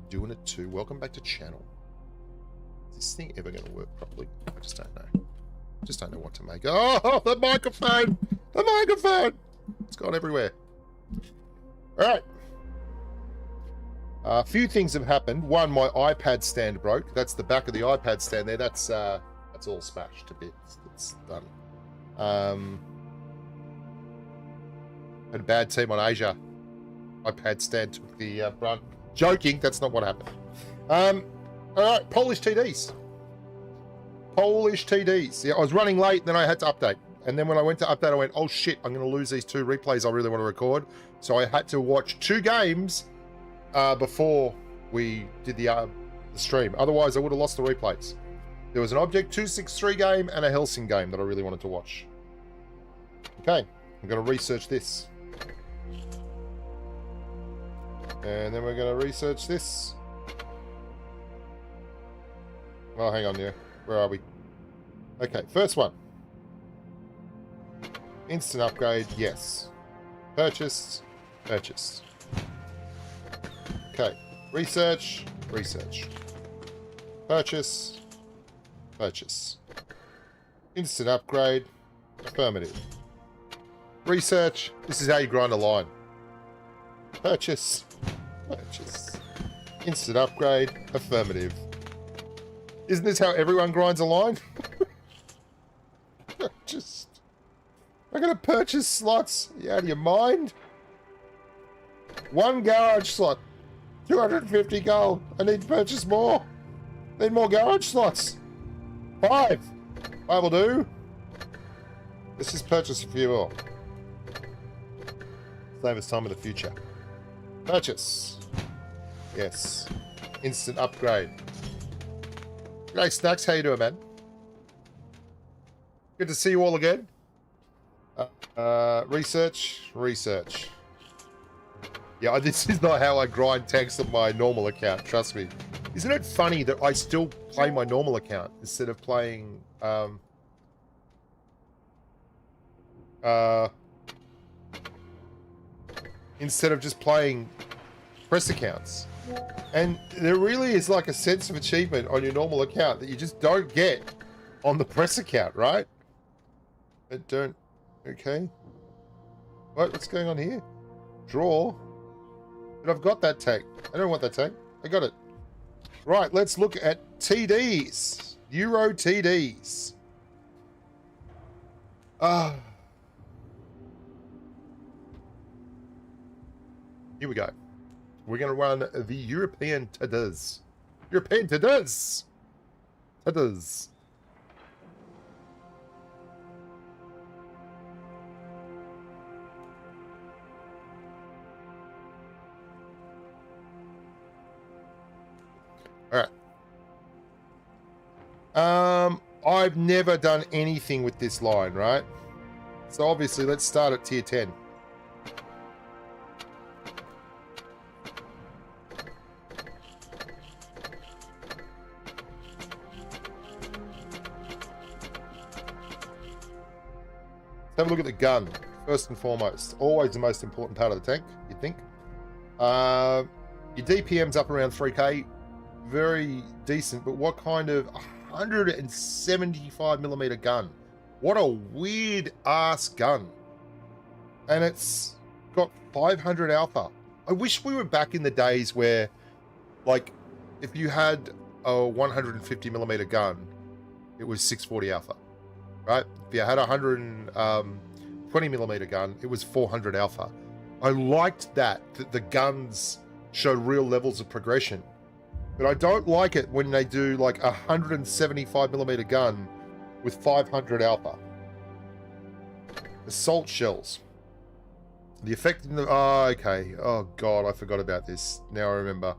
doing it too. Welcome back to channel. Is this thing ever going to work properly? I just don't know. Just don't know what to make. Oh, the microphone! The microphone! It's gone everywhere. All right. A few things have happened. One, my iPad stand broke. That's the back of the iPad stand there. That's all smashed to bits. It's done. Had a bad team on Asia. iPad stand took the brunt. Joking, that's not what happened. All right, Polish TDs. Polish TDs. Yeah, I was running late, then I had to update. And then when I went to update, I went, oh shit, I'm going to lose these two replays I really want to record. So I had to watch two games before we did the stream. Otherwise, I would have lost the replays. There was an Object 263 game and a Helsing game that I really wanted to watch. Okay, I'm going to research this. And then we're going to research this. Oh, hang on there. Where are we? Okay, first one. Instant upgrade, yes. Purchased, purchased. Okay, research, research. Purchase, purchase. Instant upgrade, affirmative. Research, this is how you grind a line. Purchase, purchase. Instant upgrade, affirmative. Isn't this how everyone grinds a line? Just... I'm going to purchase slots. Are you out of your mind? One garage slot. 250 gold. I need to purchase more. Need more garage slots. 5. 5 will do. Let's just purchase a few more. Save us time in the future. Purchase. Yes. Instant upgrade. G'day, Snacks. How you doing, man? Good to see you all again. Research. Research. Yeah, this is not how I grind tanks on my normal account. Trust me. Isn't it funny that I still play my normal account instead of playing... instead of just playing press accounts. And there really is like a sense of achievement on your normal account that you just don't get on the press account, right? I don't... Okay. What's going on here? Draw. But I've got that tag. I don't want that tag. I got it. Right, let's look at TDs. Euro TDs. Here we go. We're going to run the European TDs. European TDs. TDs. All right. I've never done anything with this line, right? So obviously, let's start at tier 10. Have a look at the gun, first and foremost. Always the most important part of the tank, you'd think. Your DPM's up around 3k. Very decent, but what kind of 175mm gun? What a weird ass gun. And it's got 500 alpha. I wish we were back in the days where, like, if you had a 150mm gun, it was 640 alpha, right? If you had a 120mm gun, it was 400 alpha. I liked that the guns showed real levels of progression. But I don't like it when they do like a 175mm gun with 500 alpha. Assault shells. The effect in the... Oh, okay. Oh, God, I forgot about this. Now I remember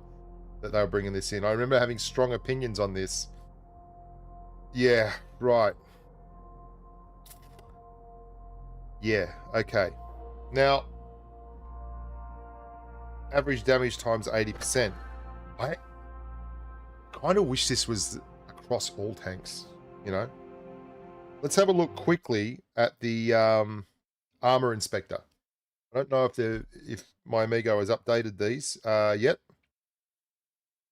that they were bringing this in. I remember having strong opinions on this. Yeah, right. Yeah, okay. Now, average damage times 80%. I kind of wish this was across all tanks, you know? Let's have a look quickly at the armor inspector. I don't know if my Amigo has updated these yet.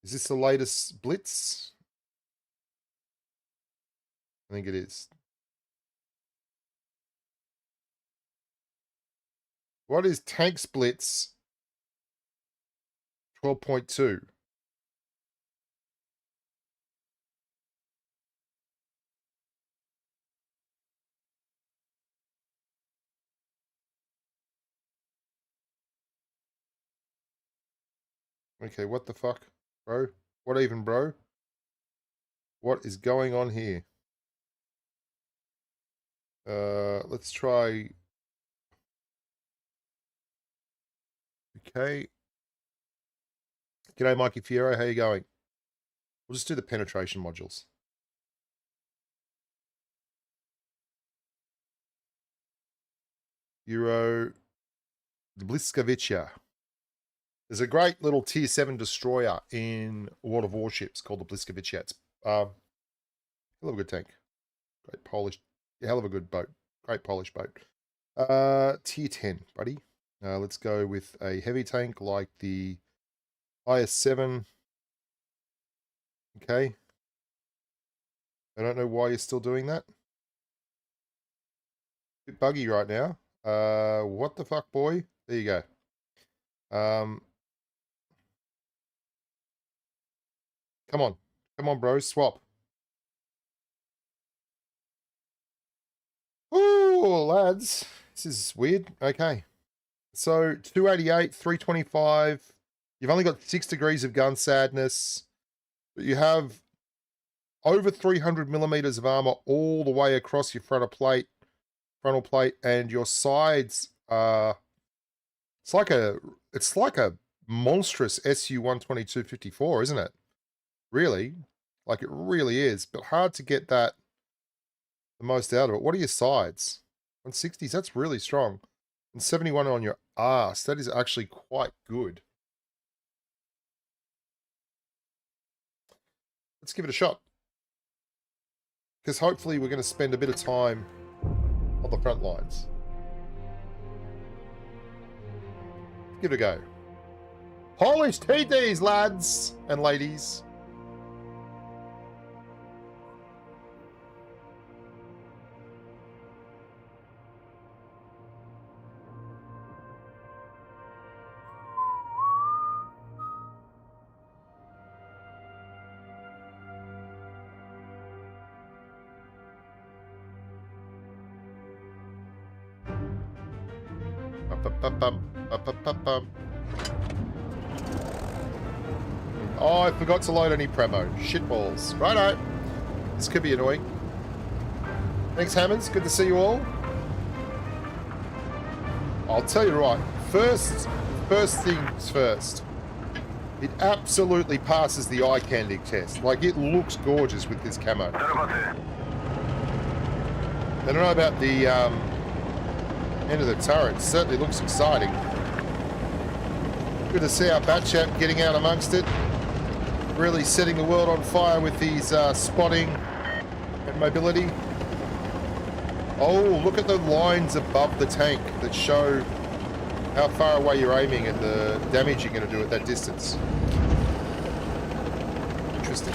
Is this the latest Blitz? I think it is. What is Tanks Blitz 12.2? Okay, what the fuck, bro? What even, bro? What is going on here? Let's try. Okay. G'day, Mikey Fiero. How you going? We'll just do the penetration modules. Euro Bliskovicia. There's a great little tier 7 destroyer in World of Warships called the Bliskovicia. It's hell of a good tank. Great Polish, hell of a good boat. Great Polish boat. Tier 10, buddy. Let's go with a heavy tank like the IS-7. Okay. I don't know why you're still doing that. Bit buggy right now. What the fuck, boy? There you go. Come on. Come on, bro. Swap. Ooh, lads. This is weird. Okay. So, 288, 325. You've only got 6 degrees of gun sadness. But you have over 300 millimeters of armor all the way across your frontal plate, and your sides are. It's like a monstrous SU-122-54, isn't it? Really, like it really is. But hard to get the most out of it. What are your sides? 160s. That's really strong. And 71 on your arse. That is actually quite good. Let's give it a shot. Because hopefully we're going to spend a bit of time on the front lines. Give it a go. Polish TDs, lads and ladies. Oh, I forgot to load any premo. Shitballs. Righto. This could be annoying. Thanks, Hammonds. Good to see you all. I'll tell you right. First things first. It absolutely passes the eye candy test. Like, it looks gorgeous with this camo. I don't know about the end of the turret. It certainly looks exciting. Good to see our Batchap getting out amongst it. Really setting the world on fire with these spotting and mobility. Oh, look at the lines above the tank that show how far away you're aiming and the damage you're going to do at that distance. Interesting.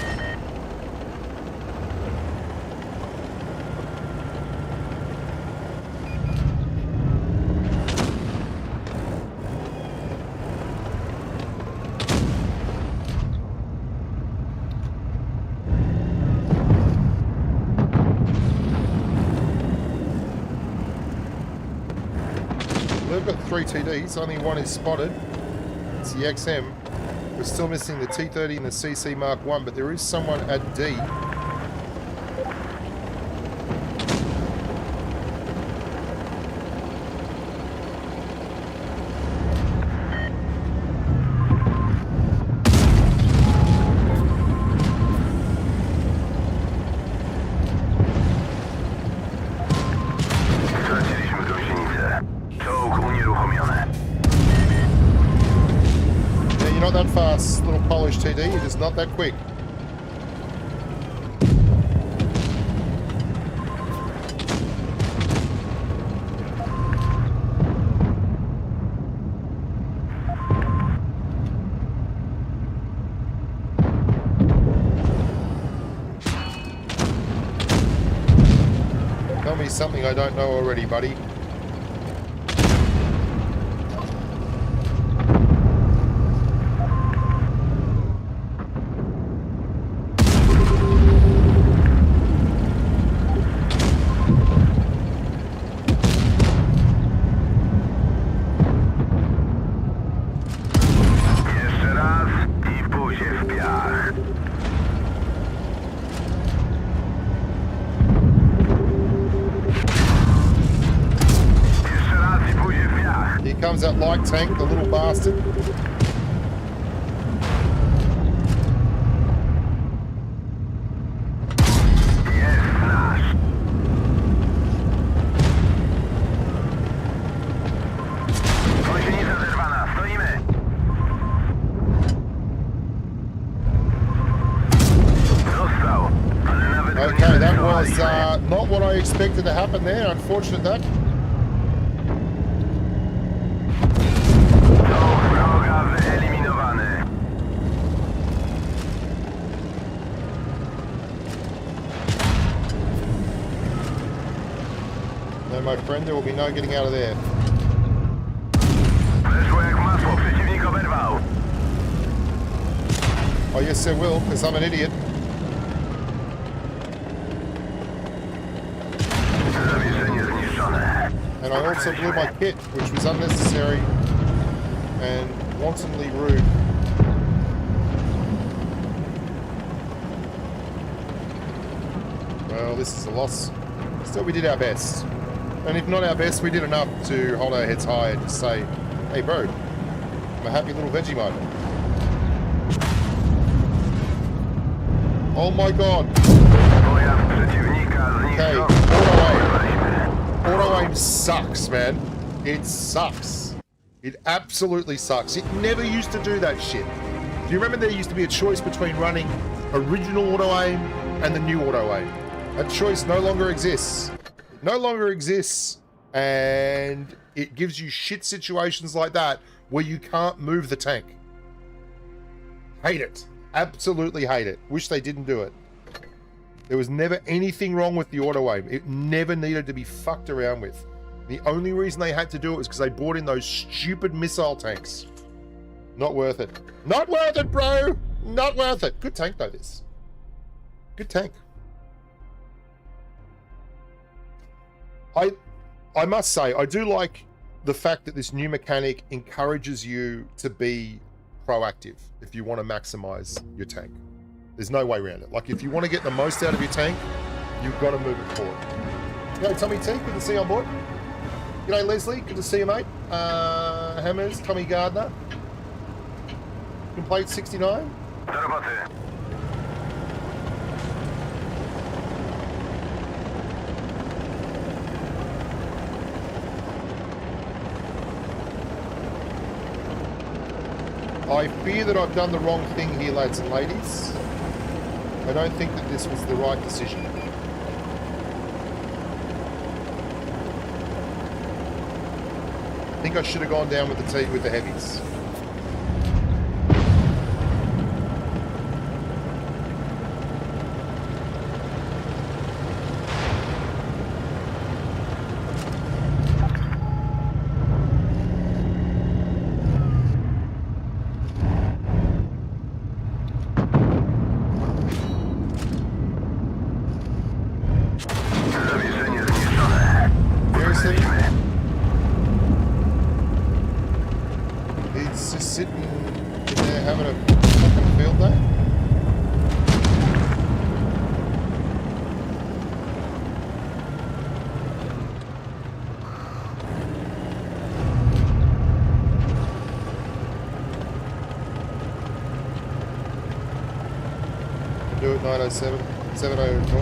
They've got 3 TDs, only one is spotted. It's the XM. We're still missing the T30 and the CC Mark 1, but there is someone at D. Not that fast, little Polish TD, you're just not that quick. Tell me something I don't know already, buddy. Comes that light tank, the little bastard. Okay, that was not what I expected to happen there. Unfortunate that. No, my friend, there will be no getting out of there. Oh yes, there will, because I'm an idiot. And I also blew my kit, which was unnecessary and wantonly rude. Well, this is a loss. Still, we did our best. And if not our best, we did enough to hold our heads high and just say, hey bro, I'm a happy little Vegemite. Oh my god. Okay, auto aim sucks, man. It sucks. It absolutely sucks. It never used to do that shit. Do you remember there used to be a choice between running original auto aim and the new auto aim? That choice no longer exists. It no longer exists, and it gives you shit situations like that where you can't move the tank. Hate it. Absolutely hate it. Wish they didn't do it. There was never anything wrong with the auto aim. It never needed to be fucked around with. The only reason they had to do it was because they brought in those stupid missile tanks. Not worth it. Not worth it, bro! Not worth it. Good tank, though, this. Good tank. I must say, I do like the fact that this new mechanic encourages you to be proactive if you want to maximize your tank. There's no way around it. Like, if you want to get the most out of your tank, you've got to move it forward. G'day, Tommy T. Good to see you on board. G'day, Leslie. Good to see you, mate. Hammers, Tommy Gardner. Complete 69. I fear that I've done the wrong thing here, lads and ladies. I don't think that this was the right decision. I think I should have gone down with the heavies. Do it 907, 704.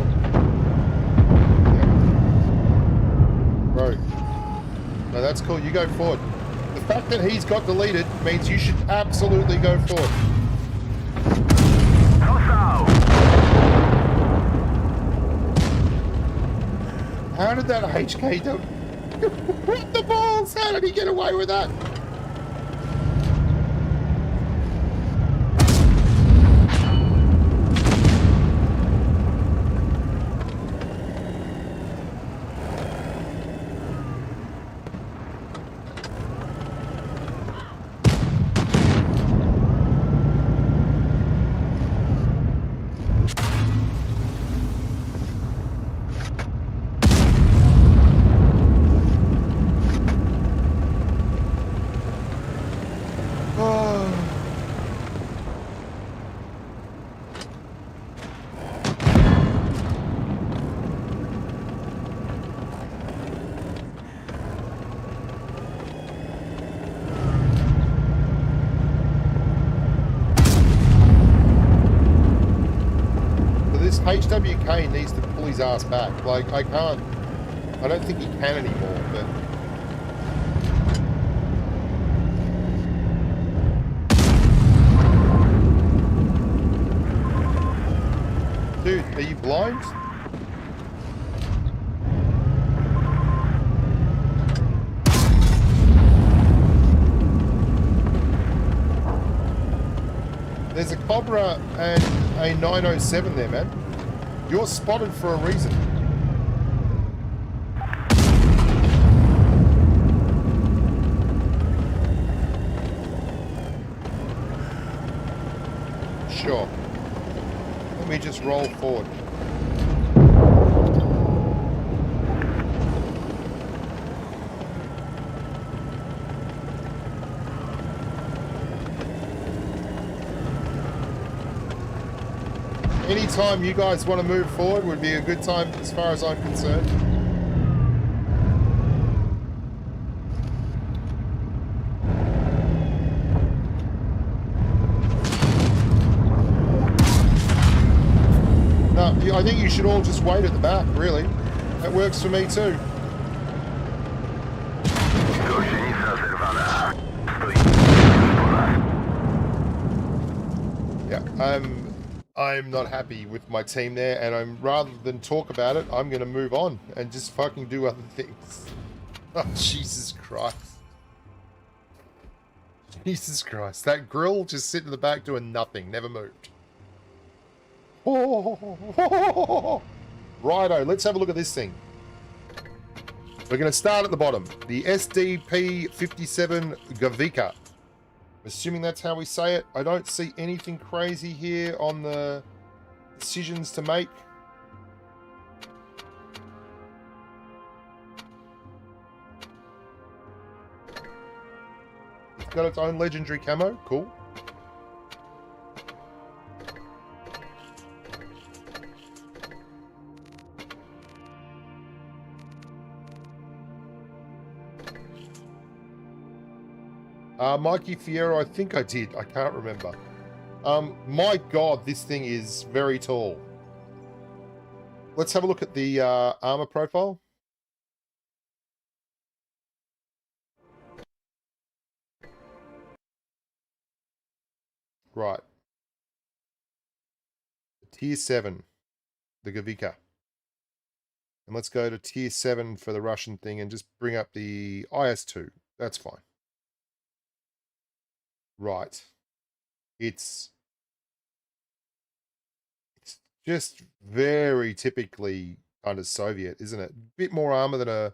Yeah. Bro. No, that's cool. You go forward. The fact that he's got deleted means you should absolutely go forward. How did that HK do? What the balls? How did he get away with that? HWK needs to pull his ass back. Like, I don't think he can anymore, but... Dude, are you blind? There's a Cobra and a 907 there, man. You're spotted for a reason. Sure. Let me just roll forward. Anytime you guys want to move forward would be a good time as far as I'm concerned. No, I think you should all just wait at the back, really. That works for me too. Yeah, I'm not happy with my team there, and rather than talk about it, I'm going to move on and just fucking do other things. Oh, Jesus Christ. Jesus Christ. That grill just sitting in the back doing nothing, never moved. Oh. Righto, let's have a look at this thing. We're going to start at the bottom. The SDP-57 Gavika. Assuming that's how we say it. I don't see anything crazy here on the decisions to make. It's got its own legendary camo. Cool. Mikey Fiero, I think I did. I can't remember. My God, this thing is very tall. Let's have a look at the armor profile. Right. Tier 7, the Gavika. And let's go to Tier 7 for the Russian thing and just bring up the IS-2. That's fine. Right. It's just very typically kind of Soviet, isn't it? A bit more armor than a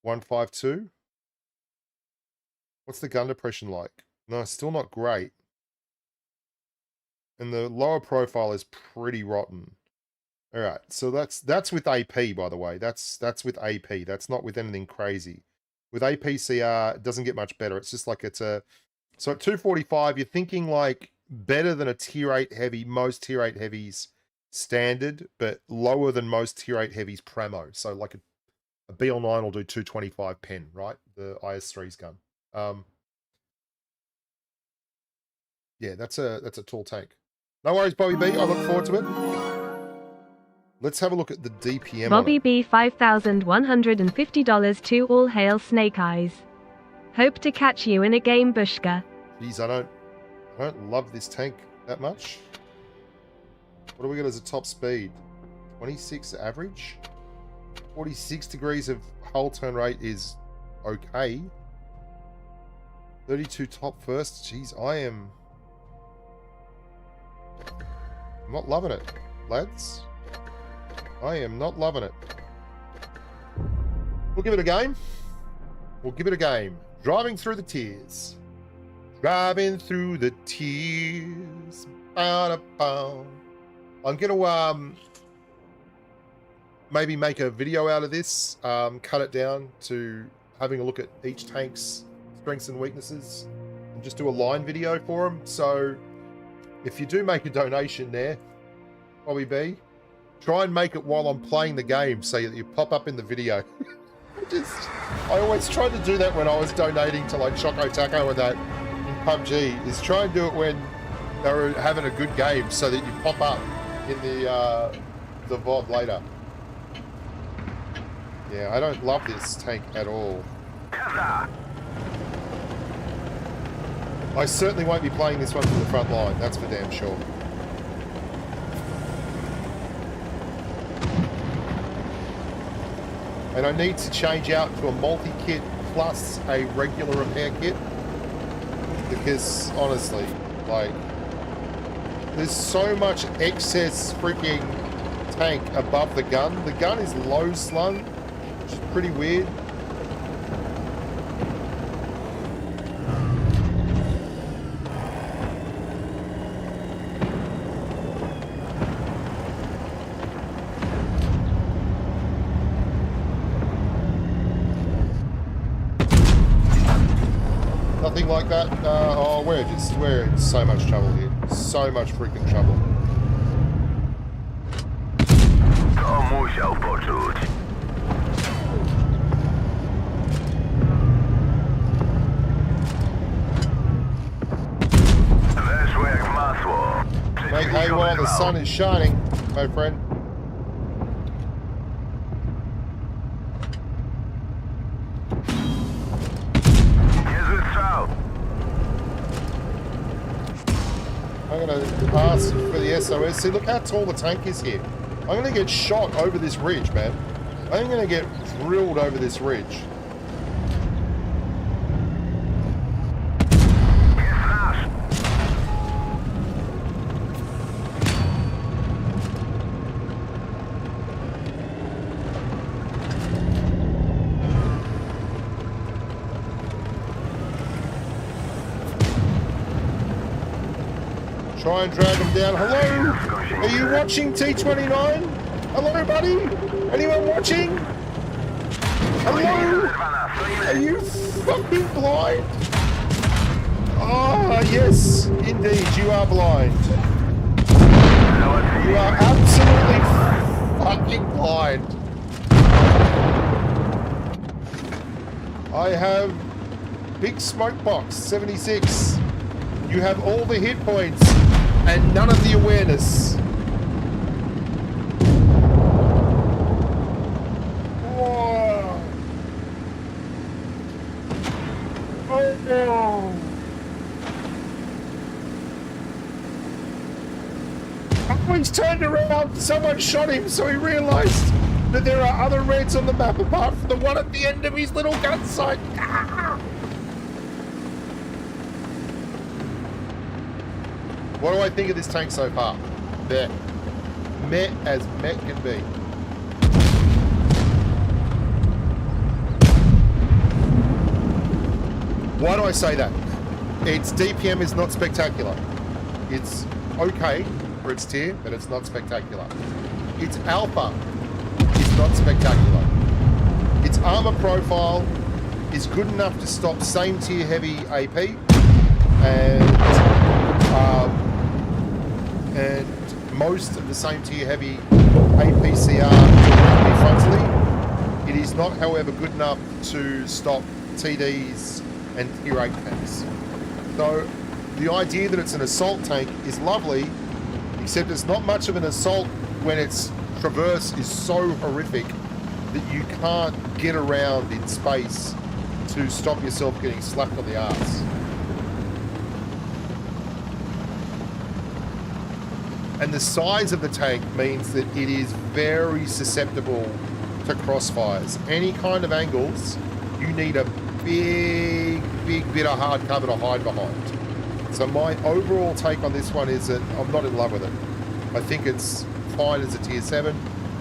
152. What's the gun depression like? No, still not great. And the lower profile is pretty rotten. All right, so that's with AP, by the way. That's with AP. That's not with anything crazy. With APCR, it doesn't get much better. It's just like it's a... So at 245, you're thinking like better than a tier 8 heavy, most tier 8 heavies standard, but lower than most tier 8 heavies primo. So like a BL9 will do 225 pen, right? The IS-3's gun. Yeah, that's a tall tank. No worries, Bobby B. I look forward to it. Let's have a look at the DPM. Bobby B, $5,150 to all hail Snake Eyes. Hope to catch you in a game, Bushka. Jeez, I don't love this tank that much. What do we got as a top speed? 26 average? 46 degrees of hull turn rate is okay. 32 top first. Jeez, I'm not loving it, lads. I am not loving it. We'll give it a game. We'll give it a game. Driving through the tears. Driving through the tears. Ba-da-ba. I'm going to maybe make a video out of this. Cut it down to having a look at each tank's strengths and weaknesses. And just do a line video for them. So if you do make a donation there, Bobby B, try and make it while I'm playing the game so that you pop up in the video. I always tried to do that when I was donating to like Choco Taco and that in PUBG, is try and do it when they were having a good game so that you pop up in the the VOD later. Yeah, I don't love this tank at all. I certainly won't be playing this one from the front line, that's for damn sure. And I need to change out to a multi-kit plus a regular repair kit. Because, honestly, like, there's so much excess freaking tank above the gun. The gun is low slung, which is pretty weird. Nothing like that. Oh, we're in so much trouble here. So much freaking trouble. To musiał poczuć. Weszło jak masło. Make hay while the sun is shining, my friend. I'm going to ask for the SOS. See, look how tall the tank is here. I'm going to get shot over this ridge, man. I'm going to get drilled over this ridge. Try and drag him down. Hello? Are you watching T29? Hello, buddy? Anyone watching? Hello? Are you fucking blind? Ah, yes, indeed, you are blind. You are absolutely fucking blind. I have Big Smoke Box 76. You have all the hit points and none of the awareness. Whoa. Oh no. Oh, he's turned around. Someone shot him, so he realized that there are other reds on the map apart from the one at the end of his little gun sight. Ah. What do I think of this tank so far? Meh. Meh as meh can be. Why do I say that? Its DPM is not spectacular. It's okay for its tier, but it's not spectacular. Its alpha is not spectacular. Its armor profile is good enough to stop same tier heavy AP and most of the same tier heavy APCR directly frontally. It is not, however, good enough to stop TDs and tier 8 tanks. So the idea that it's an assault tank is lovely, except it's not much of an assault when its traverse is so horrific that you can't get around in space to stop yourself getting slapped on the arse. And the size of the tank means that it is very susceptible to crossfires. Any kind of angles, you need a big bit of hard cover to hide behind. So my overall take on this one is that I'm not in love with it. I think it's fine as a tier 7,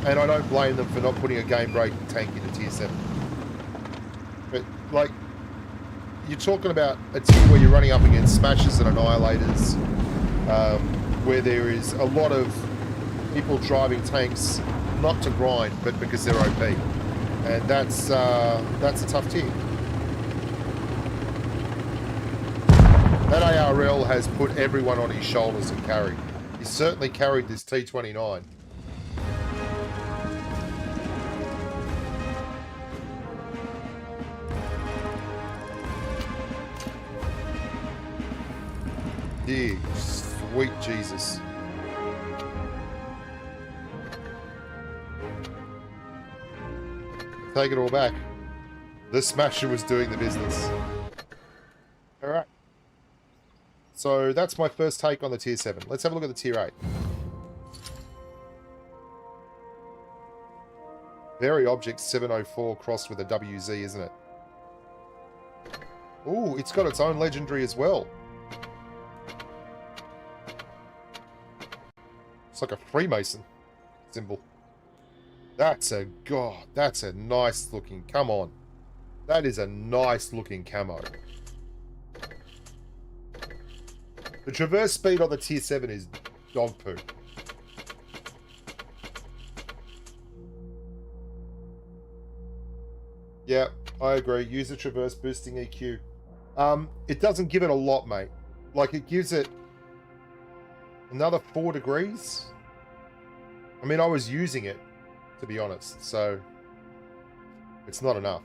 and I don't blame them for not putting a game-breaking tank in a tier 7. But, like, you're talking about a tier where you're running up against Smashers and Annihilators, where there is a lot of people driving tanks not to grind, but because they're OP, and that's a tough tier. That ARL has put everyone on his shoulders and carried. He's certainly carried this T29. Yeah, sweet Jesus. Take it all back. The Smasher was doing the business. Alright. So that's my first take on the tier 7. Let's have a look at the tier 8. Very Object 704 crossed with a WZ, isn't it? Ooh, it's got its own legendary as well. It's like a Freemason symbol. That's a nice looking, come on. That is a nice looking camo. The traverse speed on the tier 7 is dog poo. Yeah, I agree. Use the traverse boosting EQ. It doesn't give it a lot, mate. Like, it gives it another 4 degrees. I mean, I was using it, to be honest, so it's not enough.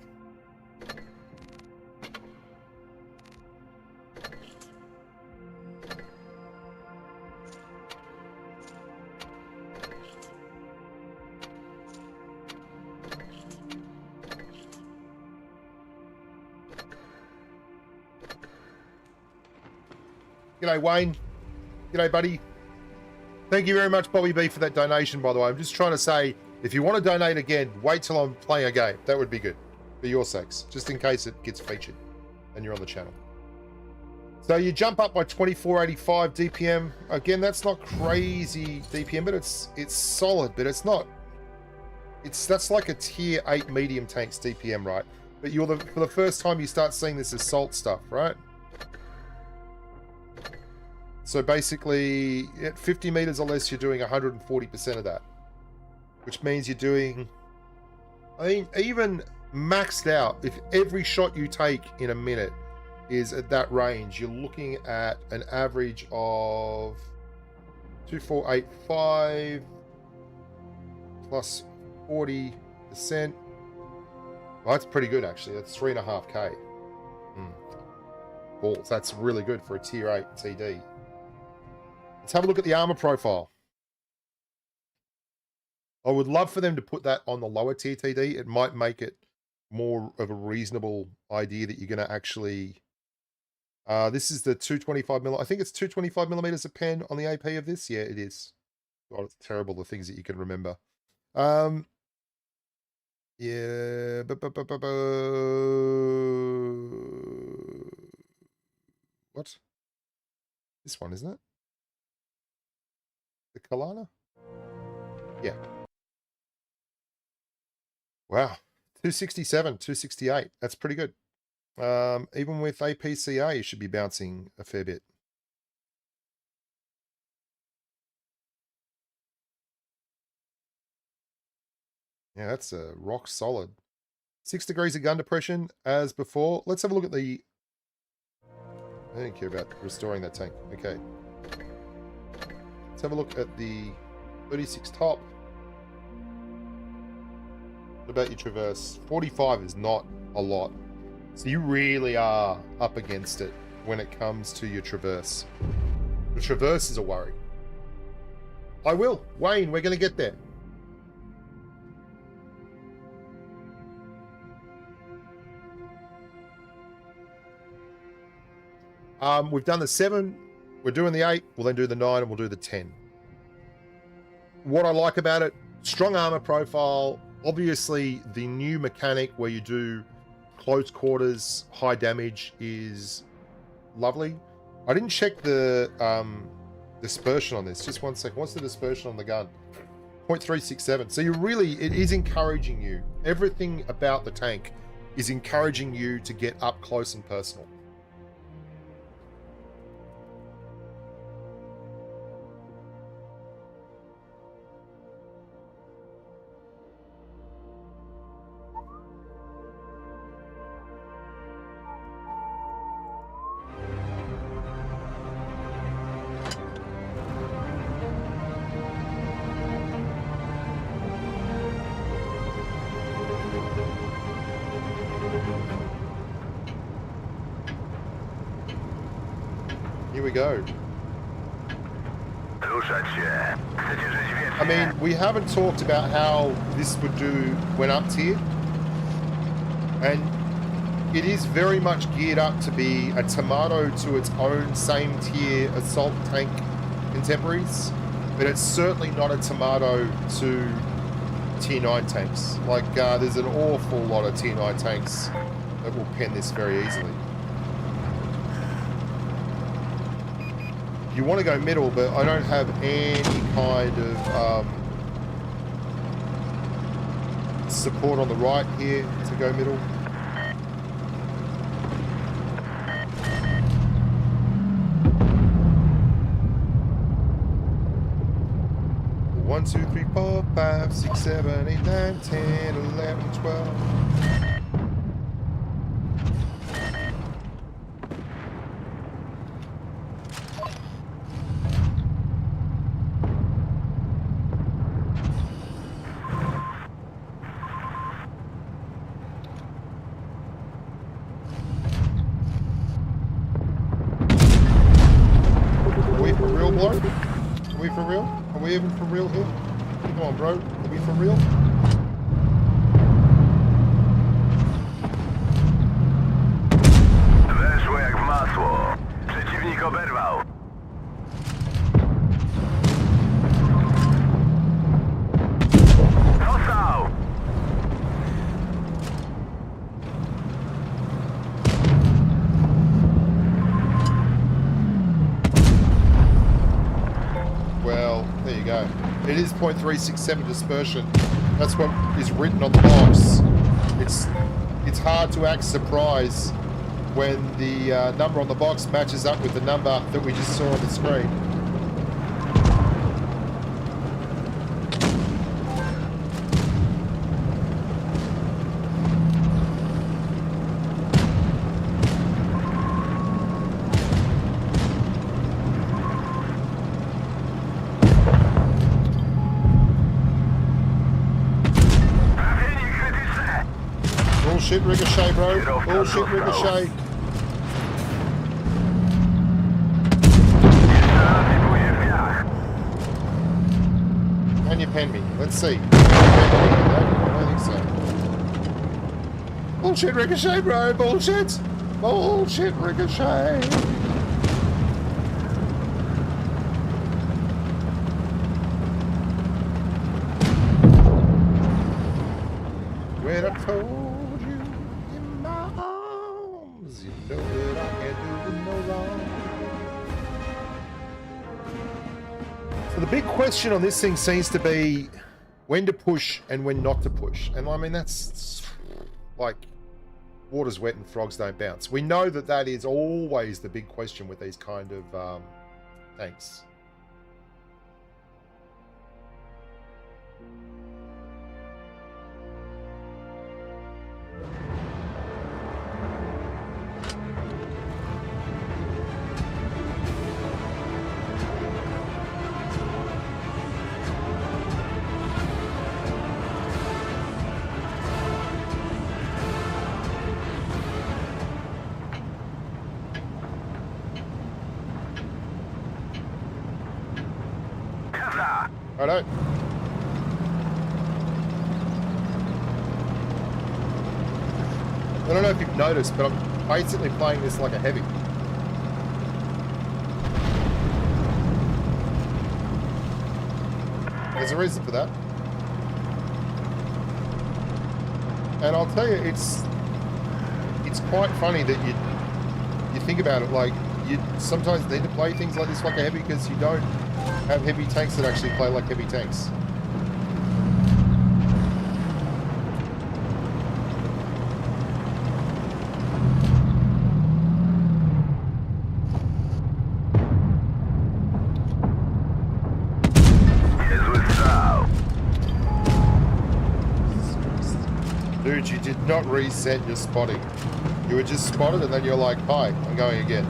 G'day, Wayne. G'day, buddy. Thank you very much, Bobby B, for that donation, by the way. I'm just trying to say, if you want to donate again, wait till I'm playing a game. That would be good, for your sakes, just in case it gets featured and you're on the channel. So you jump up by 2485 DPM. Again, that's not crazy DPM, but it's solid, but it's not... That's like a tier 8 medium tank's DPM, right? But for the first time, you start seeing this assault stuff, right? So basically, at 50 meters or less, you're doing 140% of that. Which means you're doing... I mean, even maxed out, if every shot you take in a minute is at that range, you're looking at an average of 2485 plus 40%. Well, that's pretty good, actually. That's 3.5k. Balls. That's really good for a tier 8 TD. Let's have a look at the armor profile. I would love for them to put that on the lower tier TD. It might make it more of a reasonable idea that you're going to actually... this is the 225mm. I think it's 225 millimeters a pen on the AP of this. Yeah, it is. God, it's terrible, the things that you can remember. Yeah. What? This one, isn't it? The Kalana? Yeah. Wow. 267, 268. That's pretty good. Even with APCA, you should be bouncing a fair bit. Yeah, that's a rock solid. 6 degrees of gun depression as before. Let's have a look at the... I don't care about restoring that tank. Okay. Let's have a look at the 36 top. What about your traverse? 45 is not a lot. So you really are up against it when it comes to your traverse. The traverse is a worry. I will. Wayne, we're going to get there. We've done the 7, we're doing the 8, we'll then do the 9, and we'll do the 10. What I like about it, strong armor profile, obviously the new mechanic where you do close quarters, high damage is lovely. I didn't check the dispersion on this. Just one second. What's the dispersion on the gun? 0.367. So it is encouraging you. Everything about the tank is encouraging you to get up close and personal. Here we go. I mean, we haven't talked about how this would do when up tier. And it is very much geared up to be a tomato to its own same tier assault tank contemporaries, but it's certainly not a tomato to tier 9 tanks. Like, there's an awful lot of tier 9 tanks that will pen this very easily. You want to go middle, but I don't have any kind of support on the right here to go middle. One, 2, 3, 4, 5, 6, 7, 8, 9, 10, 11, 12. Are we for real, bloke? Are we for real? Are we even for real here? Come on, bro. Are we for real? Weszło jak w masło. Przeciwnik oberwał. Dostał! Well, there you go. It is 0.367 dispersion. That's what is written on the box. It's hard to act surprised when the number on the box matches up with the number that we just saw on the screen. Bullshit ricochet, bro. Bullshit ricochet. Can you pen me? Let's see. No, I don't think so. Bullshit ricochet, bro. Bullshit. Bullshit ricochet. When I told you in my arms, you know that I can't do no wrong. So the big question on this thing seems to be when to push and when not to push. And I mean, that's like water's wet and frogs don't bounce. We know that that is always the big question with these kind of tanks. I don't. I don't know if you've noticed, but I'm basically playing this like a heavy. There's a reason for that. And I'll tell you, it's quite funny that you think about it, like you sometimes need to play things like this like a heavy because you don't have heavy tanks that actually play like heavy tanks. Dude, you did not reset your spotting. You were just spotted and then you're like, hi, I'm going again.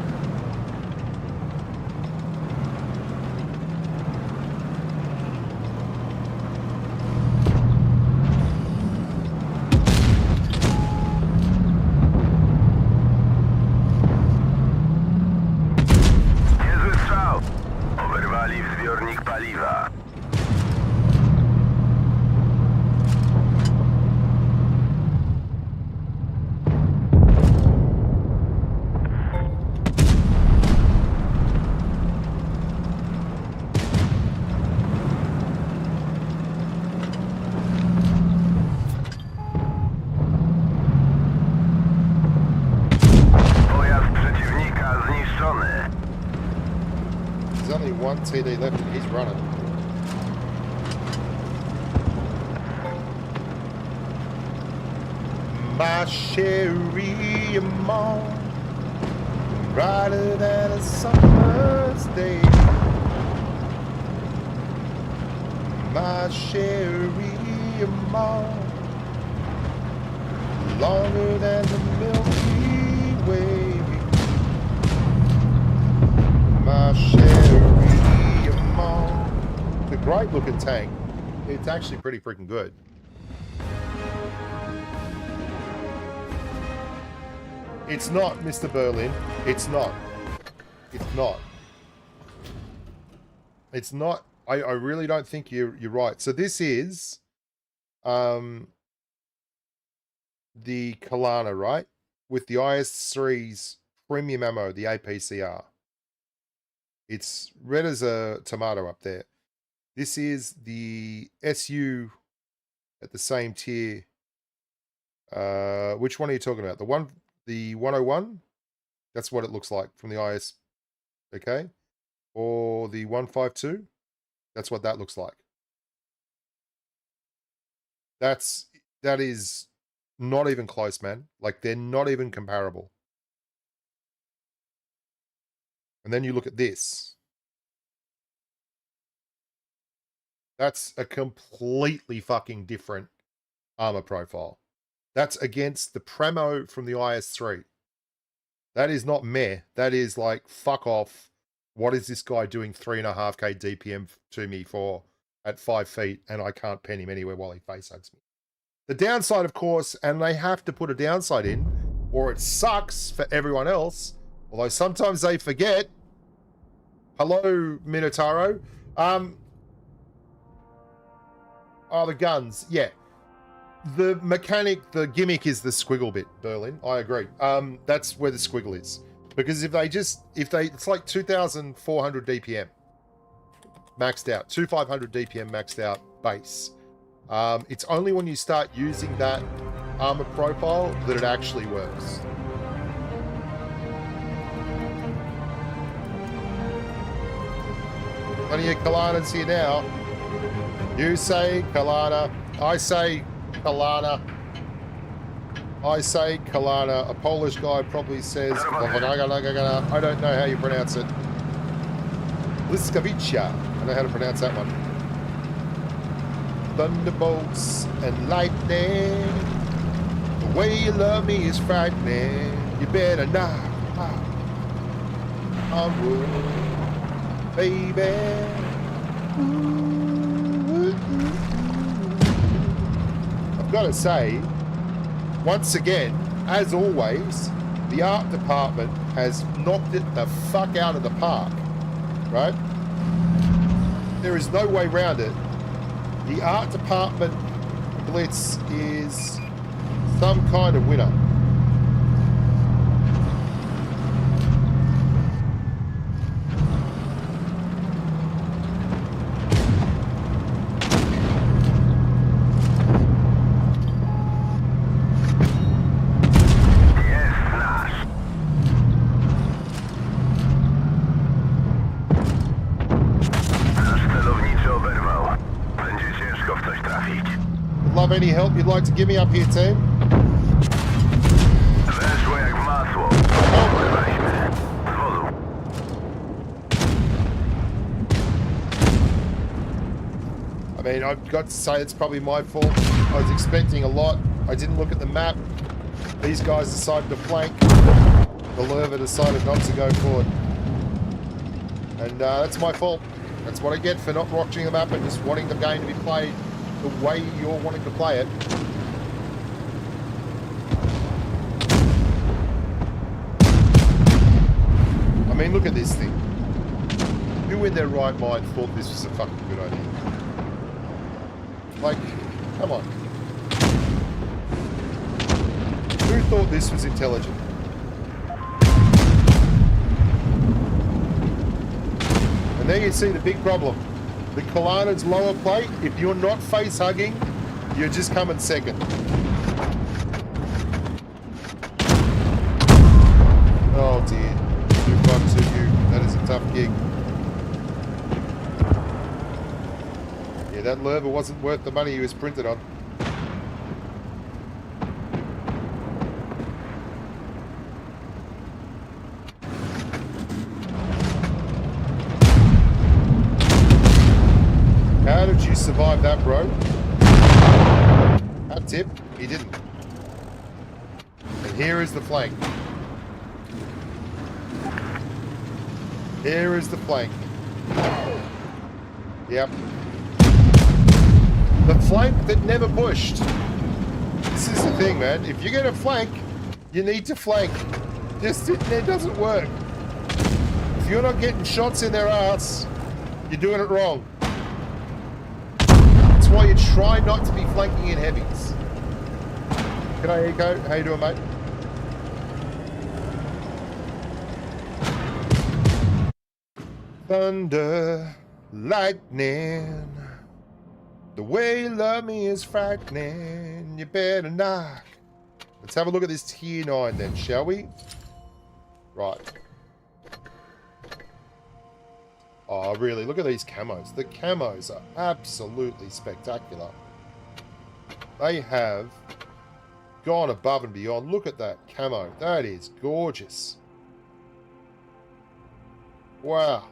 TD left and he's running. My Sherry Amon, brighter than a summer's day. My Sherry Amon, longer than the Milky Way. My Sherry Amon. It's a great looking tank. It's actually pretty freaking good. It's not, Mr. Berlin. It's not. It's not. It's not. I really don't think you're right. So this is the Kalana, right? With the IS-3's premium ammo, the APCR. It's red as a tomato up there. This is the SU at the same tier. Which one are you talking about? The 101? That's what it looks like from the IS. Okay. Or the 152? That's what that looks like. That is not even close, man. Like, they're not even comparable. And then you look at this. That's a completely fucking different armor profile. That's against the Premo from the IS-3. That is not meh. That is like, fuck off. What is this guy doing 3.5k DPM to me for at 5 feet and I can't pen him anywhere while he face hugs me? The downside, of course, and they have to put a downside in, or it sucks for everyone else, although sometimes they forget. Hello, Minotauro. Oh, the guns. Yeah. The mechanic, the gimmick is the squiggle bit, Berlin. I agree. That's where the squiggle is. Because if they, it's like 2,400 DPM maxed out, 2,500 DPM maxed out base. It's only when you start using that armor profile that it actually works. Plenty of Kalanas here now. You say Kalana. I say Kalana. I say Kalana. A Polish guy probably says, I don't know how you pronounce it. Bliskavica. I don't know how to pronounce that one. Thunderbolts and lightning. The way you love me is frightening. You better not. I'm rude, baby. I've got to say, once again, as always, the art department has knocked it the fuck out of the park, right? There is no way around it. The art department Blitz is some kind of winner. Any help you'd like to give me up here, team? I mean, I've got to say it's probably my fault. I was expecting a lot. I didn't look at the map. These guys decided to flank. The Lerva decided not to go forward. And that's my fault. That's what I get for not watching the map and just wanting the game to be played the way you're wanting to play it. I mean, look at this thing. Who in their right mind thought this was a fucking good idea? Like, come on. Who thought this was intelligent? And there you see the big problem. The Kalana's lower plate, if you're not face hugging, you're just coming second. Oh dear. 252, that is a tough gig. Yeah, that lever wasn't worth the money he was printed on. How did you survive that, bro? That tip? He didn't. And here is the flank. Here is the flank. Yep. The flank that never pushed. This is the thing, man. If you're going to flank, you need to flank. Just sitting there doesn't work. If you're not getting shots in their ass, you're doing it wrong. That's why you try not to be flanking in heavies. G'day, Eco. How you doing, mate? Thunder, lightning, the way you love me is frightening. You better knock. Let's have a look at this tier 9 then, shall we? Right. Oh, really? Look at these camos. The camos are absolutely spectacular. They have gone above and beyond. Look at that camo. That is gorgeous. Wow.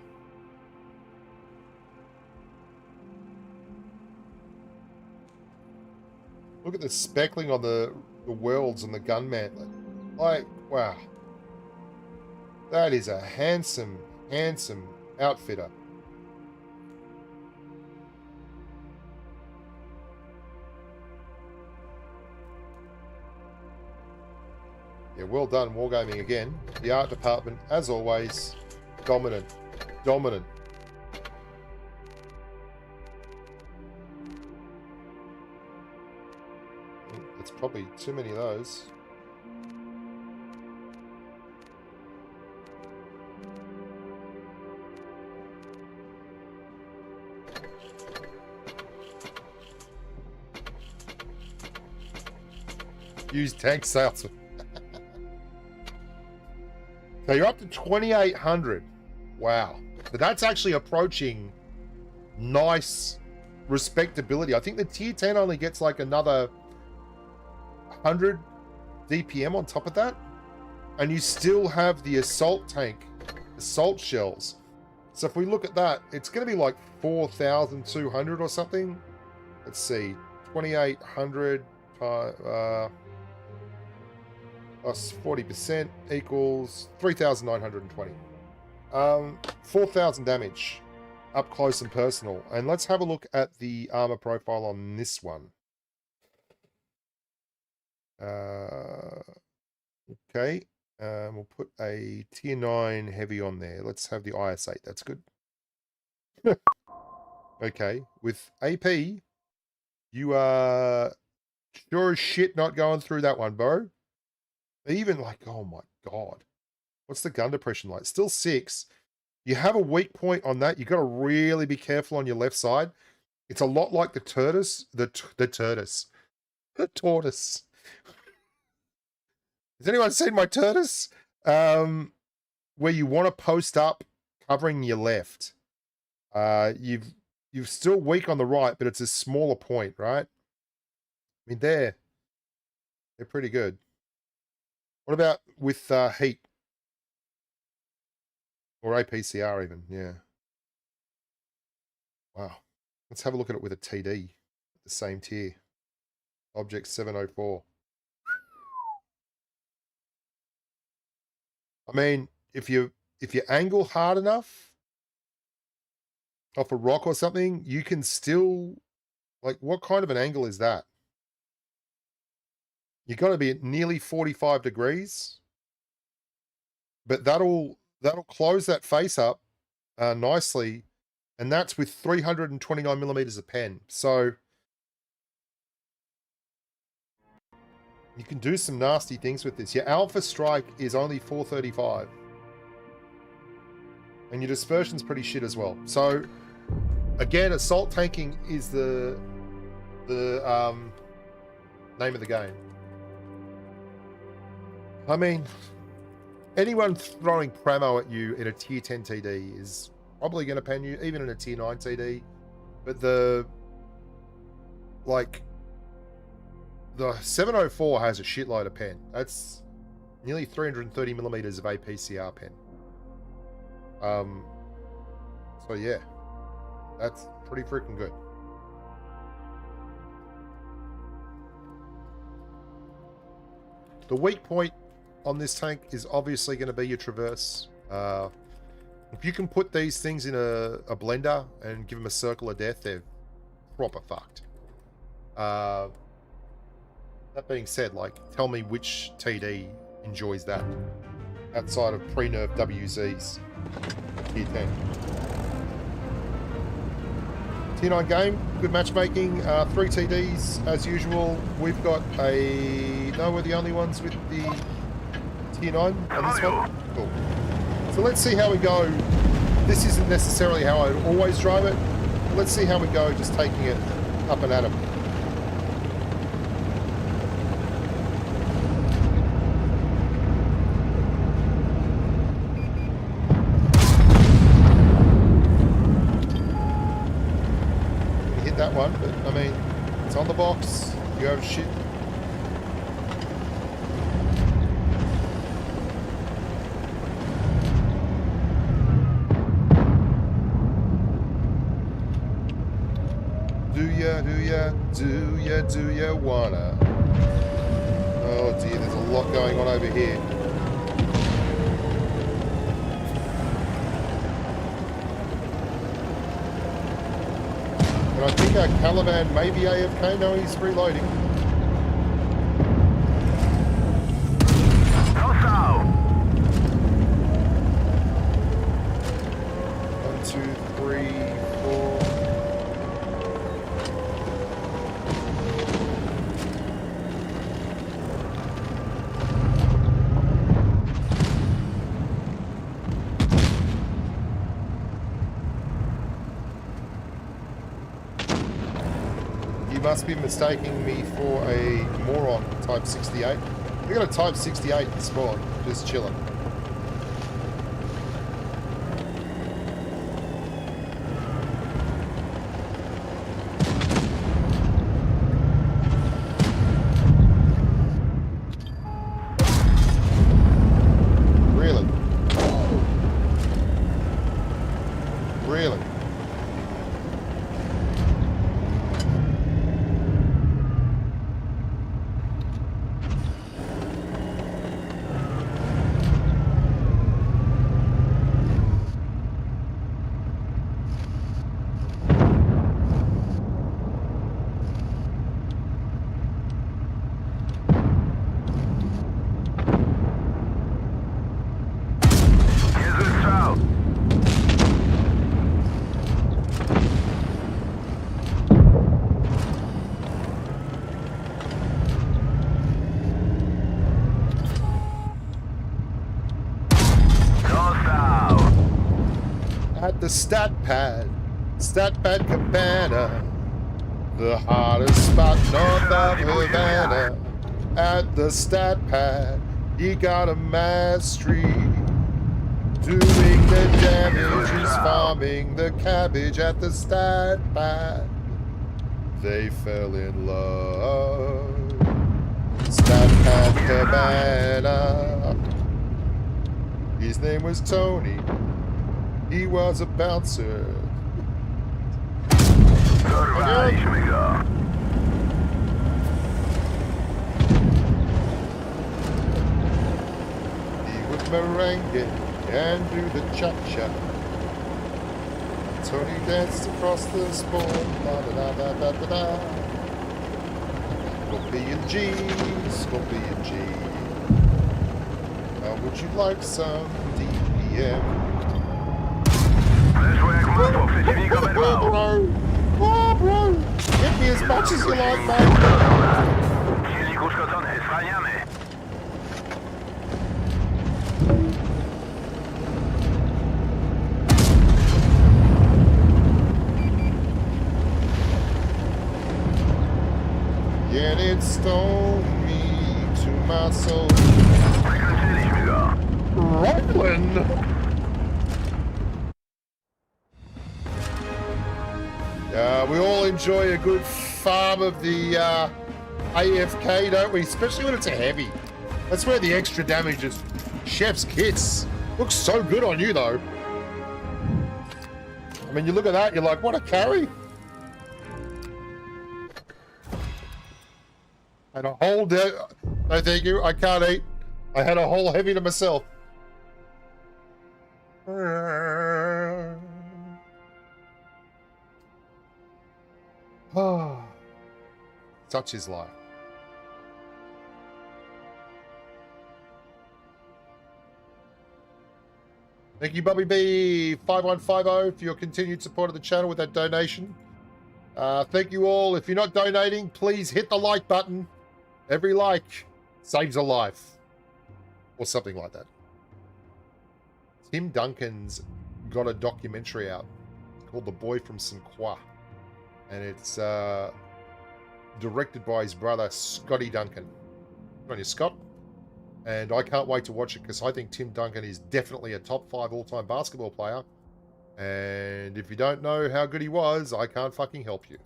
Look at the speckling on the worlds and the gun mantlet. Like, wow. That is a handsome, handsome outfitter. Yeah, well done, Wargaming again. The art department, as always, dominant. Dominant. It's probably too many of those. Use tank salesman. So you're up to 2,800. Wow. But that's actually approaching nice respectability. I think the tier 10 only gets like another 100 DPM on top of that. And you still have the assault tank, assault shells. So if we look at that, it's going to be like 4,200 or something. Let's see. 2,800 plus 40% equals 3,920. 4,000 damage up close and personal. And let's have a look at the armor profile on this one. Okay. We'll put a tier 9 heavy on there. Let's have the IS-8. That's good. Okay. With AP, you are sure as shit not going through that one, bro. Even like, oh my God. What's the gun depression like? Still 6. You have a weak point on that. You've got to really be careful on your left side. It's a lot like the tortoise. The tortoise. The tortoise. Has anyone seen my tortoise? Where you want to post up covering your left. You're still weak on the right, but it's a smaller point, right? I mean, they're pretty good. What about with heat? Or APCR even, yeah. Wow. Let's have a look at it with a TD. The same tier. Object 704. I mean, if you angle hard enough off a rock or something, you can still, like, what kind of an angle is that? You've got to be at nearly 45 degrees, but that'll close that face up nicely, and that's with 329 millimeters of pen. So you can do some nasty things with this. Your alpha strike is only 435, and your dispersion's pretty shit as well. So again, assault tanking is the name of the game. I mean, anyone throwing Pramo at you in a tier 10 TD is probably going to pen you, even in a tier 9 TD. But the like, the 704 has a shitload of pen. That's nearly 330 millimeters of APCR pen. So yeah, that's pretty freaking good. The weak point on this tank is obviously going to be your traverse. If you can put these things in a blender and give them a circle of death, they're proper fucked. That being said, like, tell me which TD enjoys that outside of pre-nerf WZs. Tier 10. Tier 9 game, good matchmaking, 3 TDs as usual. We've got a... No, we're the only ones with the Tier 9 on this one. Cool. So let's see how we go. This isn't necessarily how I'd always drive it. Let's see how we go just taking it up and at 'em. That one, but I mean, it's on the box. You have shit. Do ya wanna? Oh dear, there's a lot going on over here. And I think our Caliban may be AFK. No, he's reloading. Dostał! 1, 2, 3, 4. You must be mistaking me for a moron, Type 68. We got a Type 68 in spawn, just chilling. Really? Really? At the stat pad cabana, the hottest spot north of Havana. At the stat pad, he got a mastery, doing the damage, he's farming the cabbage at the stat pad. They fell in love. Stat pad cabana. His name was Tony. He was a bouncer. Dorwaliśmy go. He would merengue and do the cha-cha. Tony danced across the spawn. Da-da-da-da-da-da. Scorpion G, Scorpion G. How would you like some DPM? Weszło jak masło, przeciwnik oberwał. Oh, bro! Hit me as much as you like, man. Silnik uszkodzony, zwalniamy. Yet it stoned me to my soul. Wykończyliśmy go. Rolling! We all enjoy a good farm of the AFK, don't we? Especially when it's a heavy. That's where the extra damage is. Chef's kiss. Looks so good on you, though. I mean, you look at that, you're like, what a carry. And a whole day. No, thank you. I can't eat. I had a whole heavy to myself. Such is life. Thank you, Bobby B 5150, for your continued support of the channel with that donation. Thank you all. If you're not donating, please hit the like button. Every like saves a life. Or something like that. Tim Duncan's got a documentary out called The Boy from St. Croix. And it's directed by his brother, Scotty Duncan. Good on you, Scott. And I can't wait to watch it because I think Tim Duncan is definitely a top 5 all-time basketball player. And if you don't know how good he was, I can't fucking help you.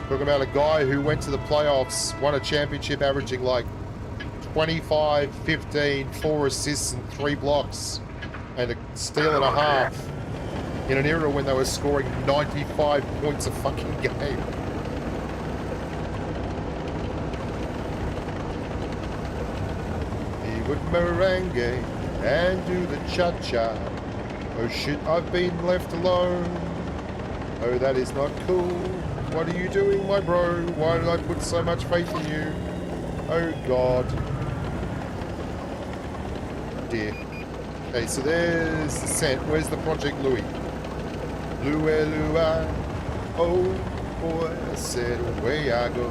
Talking about a guy who went to the playoffs, won a championship averaging like 25, 15, 4 assists and 3 blocks and a steal and a half in an era when they were scoring 95 points a fucking game. He would merengue and do the cha-cha. Oh shit, I've been left alone. Oh, that is not cool. What are you doing, my bro? Why did I put so much faith in you? Oh god. Dear. Okay, so there's the scent. Where's the Project Louis? Louis, Louis. Oh boy, I said away I go.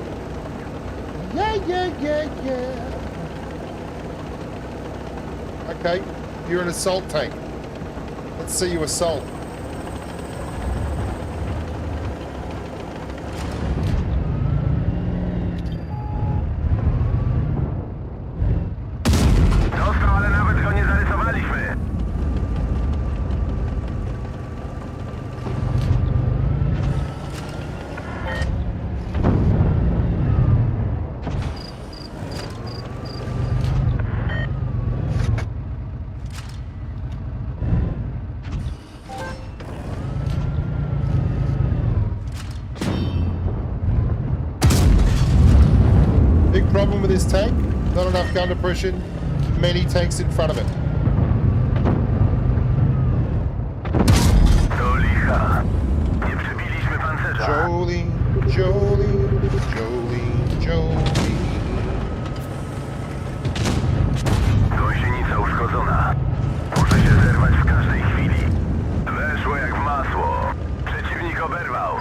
Yeah, yeah, yeah, yeah. Okay, you're an assault tank. Let's see you assault. This tank, not enough gun depression, many tanks in front of it. Jolie, Jolie, Jolie, Jolie. Gąsienica uszkodzona. Może się zerwać w każdej chwili. Weszło jak w masło. Przeciwnik oberwał.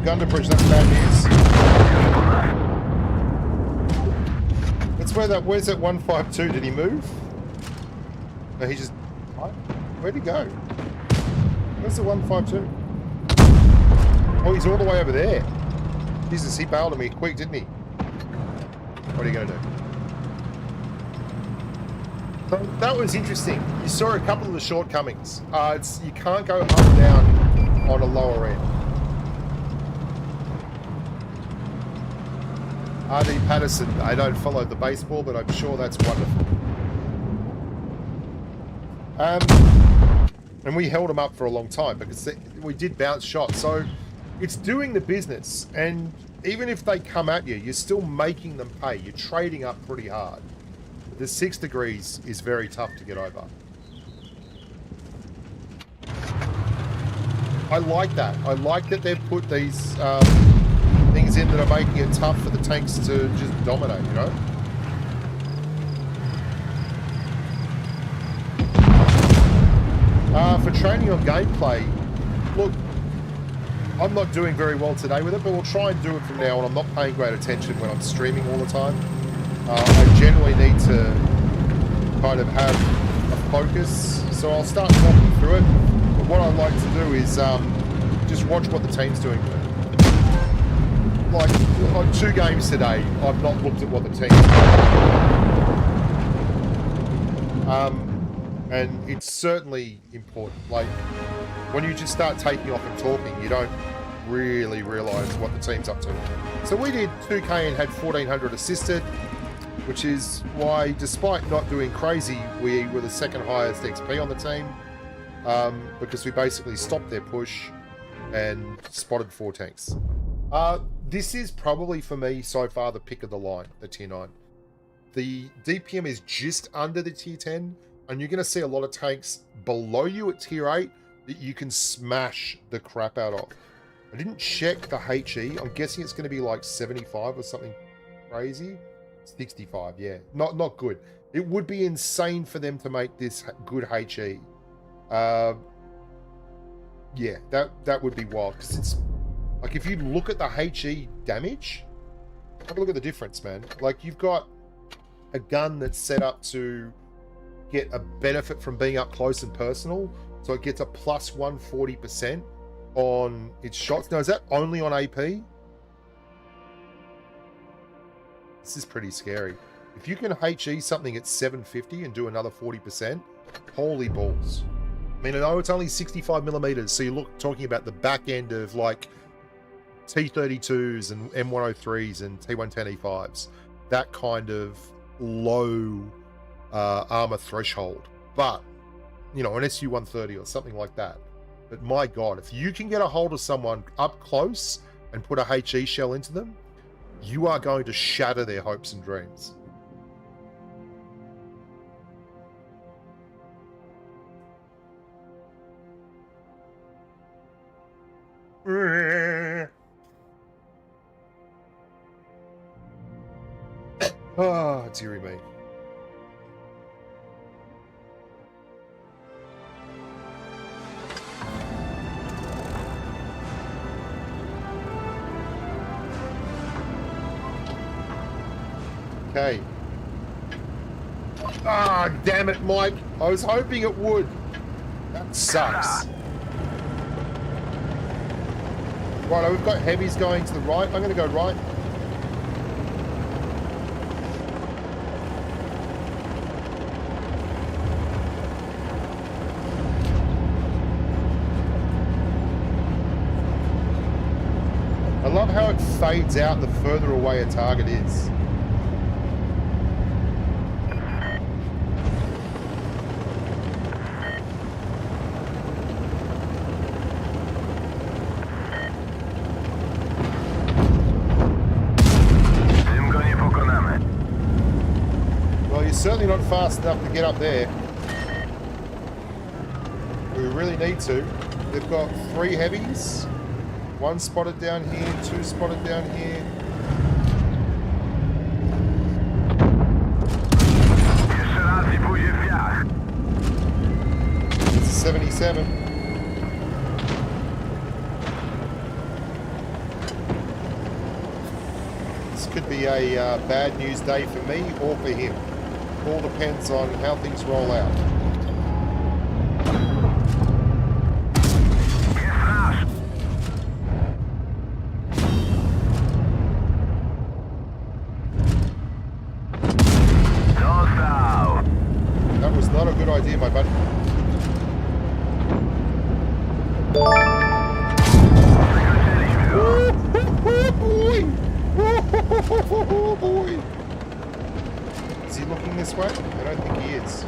Gun depression, that's bad news. That's where that, where's that 152? Did he move? No, he just, where'd he go? Where's the 152? Oh, he's all the way over there. Jesus, he bailed on me quick, didn't he? What are you going to do? So that was interesting. You saw a couple of the shortcomings. You can't go up and down on a lower end. R.D. Patterson, I don't follow the baseball, but I'm sure that's wonderful. And we held them up for a long time because we did bounce shots. So it's doing the business. And even if they come at you, you're still making them pay. You're trading up pretty hard. The 6 degrees is very tough to get over. I like that. I like that they've put these things in that are making it tough for the tanks to just dominate, you know? For training on gameplay, look, I'm not doing very well today with it, but we'll try and do it from now on. I'm not paying great attention when I'm streaming all the time. I generally need to kind of have a focus, so I'll start walking through it. But what I like to do is just watch what the team's doing. Like, on 2 games today, I've not looked at what the team's doing. And it's certainly important. Like, when you just start taking off and talking, you don't really realise what the team's up to. So we did 2K and had 1,400 assisted, which is why, despite not doing crazy, we were the 2nd highest XP on the team, because we basically stopped their push and spotted 4 tanks. This is probably, for me, so far, the pick of the line, the tier 9. The DPM is just under the tier 10, and you're going to see a lot of tanks below you at tier 8 that you can smash the crap out of. I didn't check the HE. I'm guessing it's going to be like 75 or something crazy. 65, yeah. Not good. It would be insane for them to make this good HE. Yeah, that would be wild, because it's like, if you look at the HE damage, have a look at the difference, man. Like, you've got a gun that's set up to get a benefit from being up close and personal, so it gets a plus 140% on its shots. Now, is that only on AP? This is pretty scary. If you can HE something at 750 and do another 40%, holy balls. I mean, I know it's only 65 millimeters, so you're talking about the back end of like T32s and M103s and T110E5s, that kind of low armor threshold. But, you know, an SU-130 or something like that. But my God, if you can get a hold of someone up close and put a HE shell into them, you are going to shatter their hopes and dreams. Oh, dearie me. Okay. Ah, damn it, Mike. I was hoping it would. That sucks. Right, we've got heavies going to the right. I'm going to go right. I love how it fades out the further away a target is. Certainly not fast enough to get up there. We really need to. They've got 3 heavies. 1 spotted down here, 2 spotted down here. 77. This could be a bad news day for me or for him. All depends on how things roll out. That was not a good idea, my buddy. Oh boy! Is he looking this way? I don't think he is.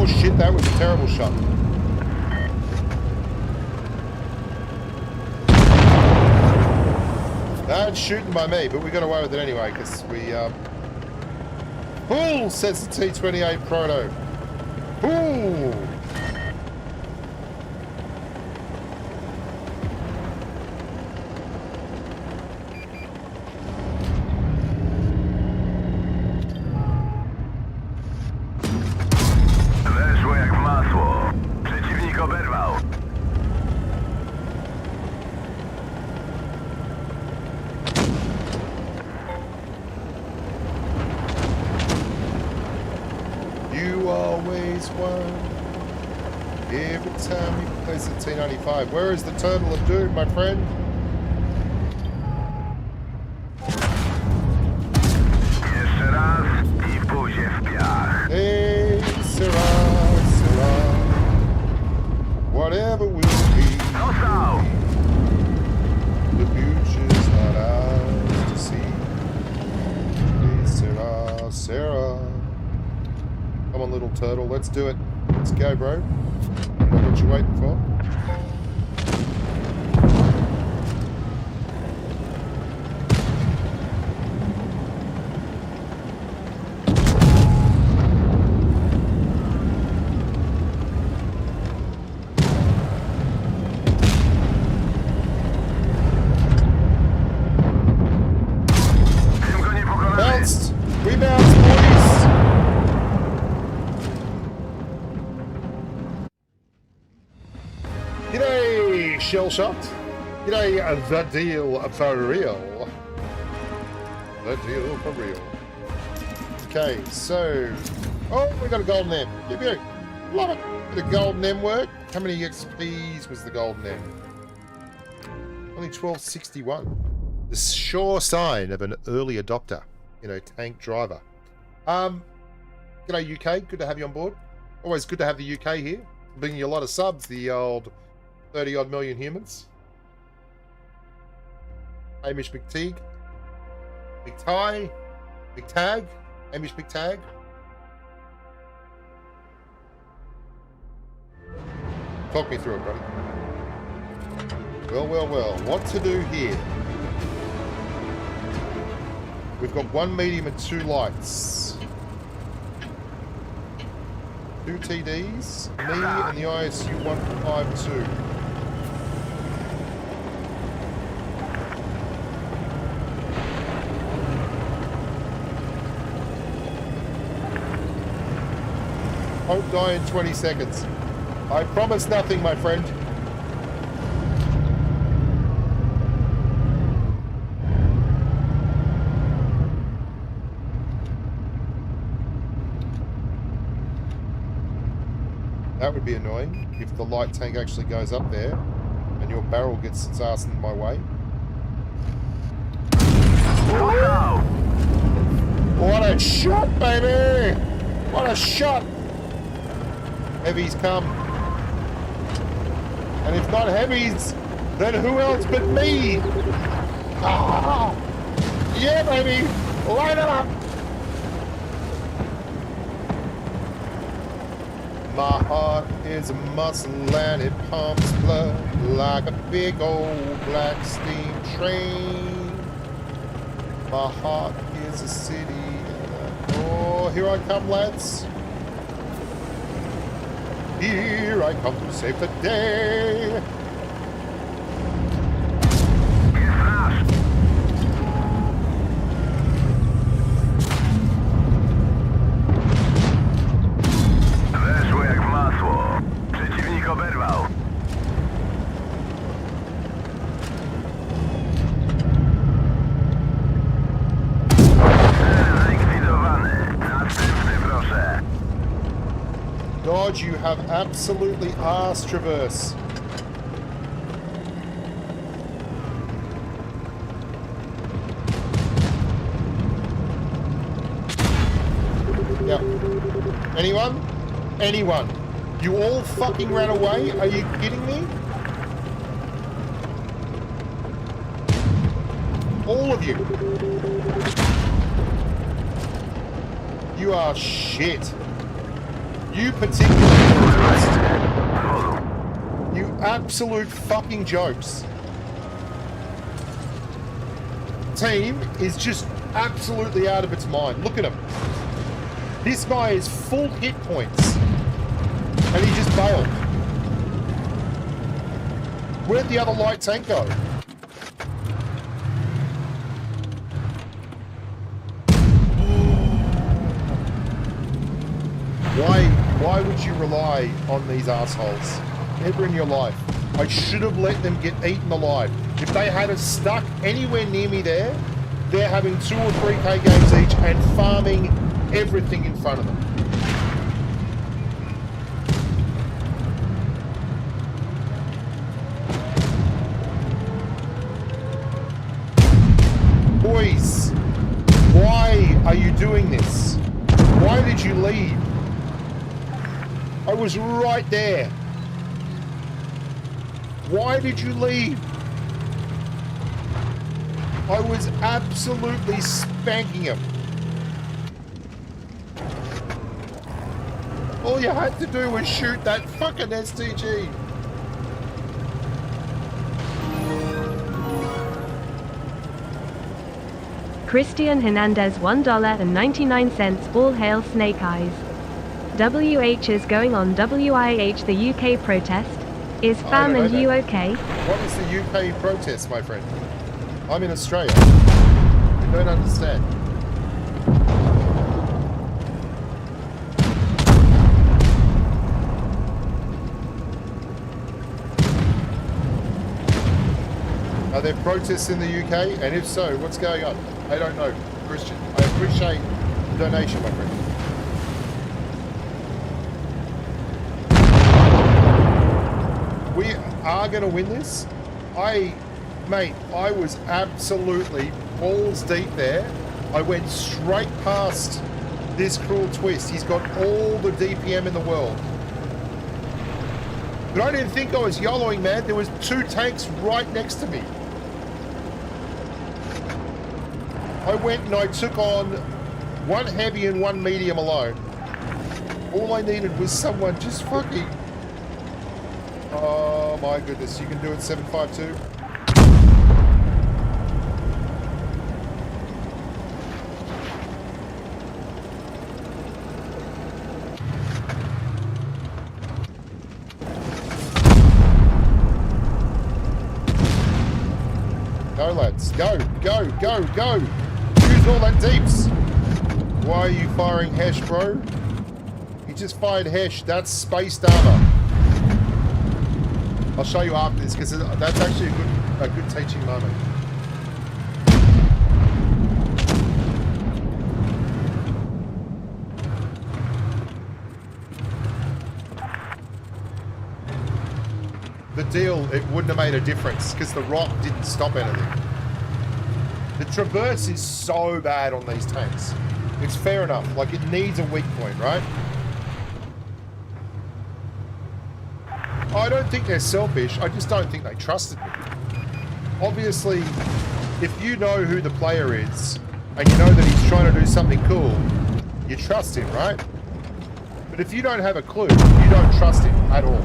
Oh shit, that was a terrible shot. That's shooting by me, but we got away with it anyway, because we, Ooh, says the T-28 Proto. Ooh! Weszło jak w masło. Przeciwnik oberwał. You always won. Every time you play the T-95. Where is the Turtle of Doom, my friend? Jeszcze raz i buzię w piach. Hey, Sarah, Sarah. Whatever will be, Dostał! the future's not ours to see. Hey, Sarah, Sarah. Come on, little turtle, let's do it. Let's go, bro. I know what you're waiting for. Tym go nie pokonamy. Bounced! We bounced, boys! G'day, Shell Shocked. G'day, The Deal for Real. The Deal for Real. Okay, so... Oh, we got a golden M. Give you. Love it. Bit of golden M work. How many XPs was the golden M? Only 1261. The sure sign of an early adopter. You know, tank driver. G'day, UK. Good to have you on board. Always good to have the UK here. Bringing you a lot of subs, the old 30-odd million humans. Hamish McTeague. McTie. McTag. Hamish McTag. Talk me through it, buddy. Well, well, well. What to do here? We've got one medium and two lights. Two TDs, me and the ISU 152. Hope die in 20 seconds. I promise nothing, my friend. That would be annoying if the light tank actually goes up there and your barrel gets its ass in my way. Dostał! What a shot, baby! What a shot! Heavies come. And if not heavies, then who else but me? Ah! Yeah, baby! Light it up! My heart is a muscle and it pumps blood like a big old black steam train. My heart is a city. Oh, here I come, lads. Here I come to save the day. Jest nasz! Weszło jak w masło. Przeciwnik oberwał. Cel zlikwidowany. Następny proszę. God, you have absolutely arse traverse. Yep. Anyone? Anyone? You all fucking ran away? Are you kidding me? All of you. You are shit. You particularly. Wozu. You absolute fucking jokes. Team is just absolutely out of its mind. Look at him. This guy is full hit points. And he just bailed. Where'd the other light tank go? Why would you rely on these assholes? Never in your life. I should have let them get eaten alive. If they had us stuck anywhere near me there, they're having 2 or 3k games each and farming everything in front of them. Boys, why are you doing this? Why did you leave? I was right there. Why did you leave? I was absolutely spanking him. All you had to do was shoot that fucking STG. Christian Hernandez $1.99. All hail Snake Eyes. WH is going on WIH. The UK protest. Is fam and you okay? What is the UK protest, my friend? I'm in Australia. I don't understand. Are there protests in the UK? And if so, what's going on? I don't know, Christian. I appreciate the donation, my friend. We are going to win this. Mate, I was absolutely balls deep there. I went straight past this cruel twist. He's got all the DPM in the world. But I didn't think I was YOLOing, man. There was 2 tanks right next to me. I went and I took on 1 heavy and 1 medium alone. All I needed was someone just fucking... Oh my goodness, you can do it 752. Go lads, go, go, go, go! Use all that deeps! Why are you firing Hesh, bro? You just fired Hesh, that's spaced armor. I'll show you after this because that's actually a good teaching moment. The deal, it wouldn't have made a difference because the rock didn't stop anything. The traverse is so bad on these tanks. It's fair enough. Like, it needs a weak point, right? I don't think they're selfish. I just don't think they trusted me. Obviously, if you know who the player is and you know that he's trying to do something cool, you trust him, right? But if you don't have a clue, you don't trust him at all.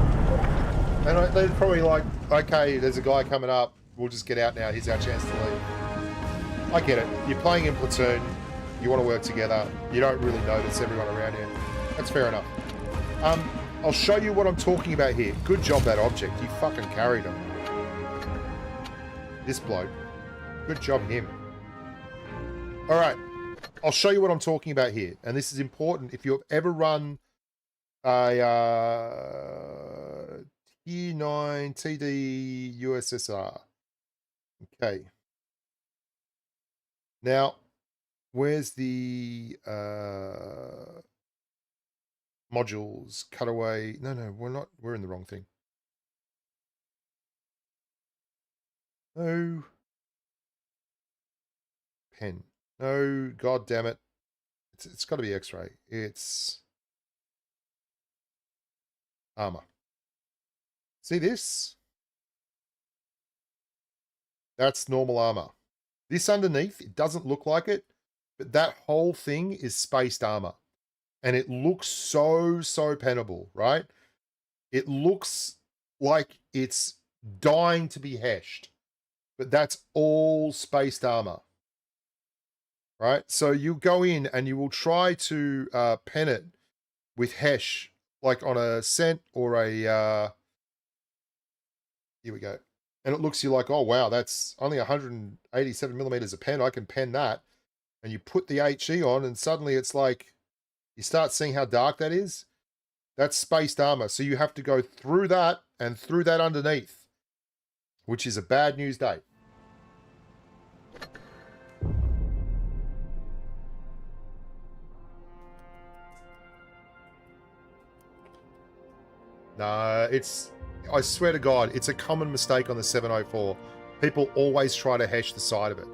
And they're probably like, okay, there's a guy coming up. We'll just get out now. Here's our chance to leave. I get it. You're playing in platoon. You want to work together. You don't really notice everyone around you. That's fair enough. I'll show you what I'm talking about here. Good job, that object. You fucking carried him. This bloke. Good job, him. All right. I'll show you what I'm talking about here. And this is important. If you've ever run a Tier 9 TD USSR. Okay. Now, where's the... modules, cutaway. No, we're not. We're in the wrong thing. No. Pen. No, god damn it. It's got to be X-ray. It's armor. See this? That's normal armor. This underneath, it doesn't look like it, but that whole thing is spaced armor. and it looks so pennable, right? It looks like it's dying to be heshed, but that's all spaced armor, right? So you go in and you will try to pen it with hesh, like on a cent or a here we go, and it looks you like, oh wow, that's only 187 millimeters a pen. I can pen that, and you put the HE on, and suddenly it's like you start seeing how dark that is. That's spaced armor, so you have to go through that and through that underneath, which is a bad news day. No, I swear to God, it's a common mistake on the 704. People always try to hesh the side of it.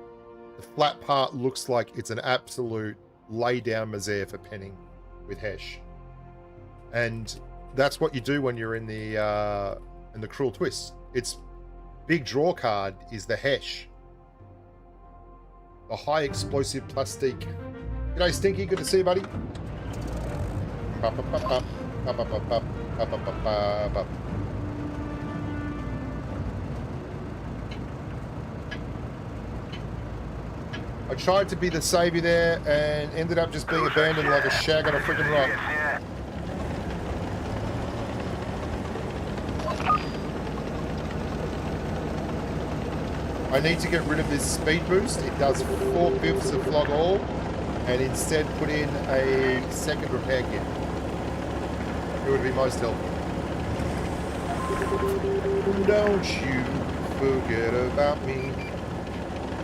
The flat part looks like it's an absolute lay-down misere for penning with hesh. And that's what you do when you're in the Cruel Twist. Its big draw card is the hesh. The high explosive plastique. G'day, Stinky. Good to see you, buddy. I tried to be the savior there and ended up just being abandoned like a shag on a freaking rock. I need to get rid of this speed boost. It does 4/5 of flog all, and instead put in a second repair kit. It would be most helpful. Don't you forget about me.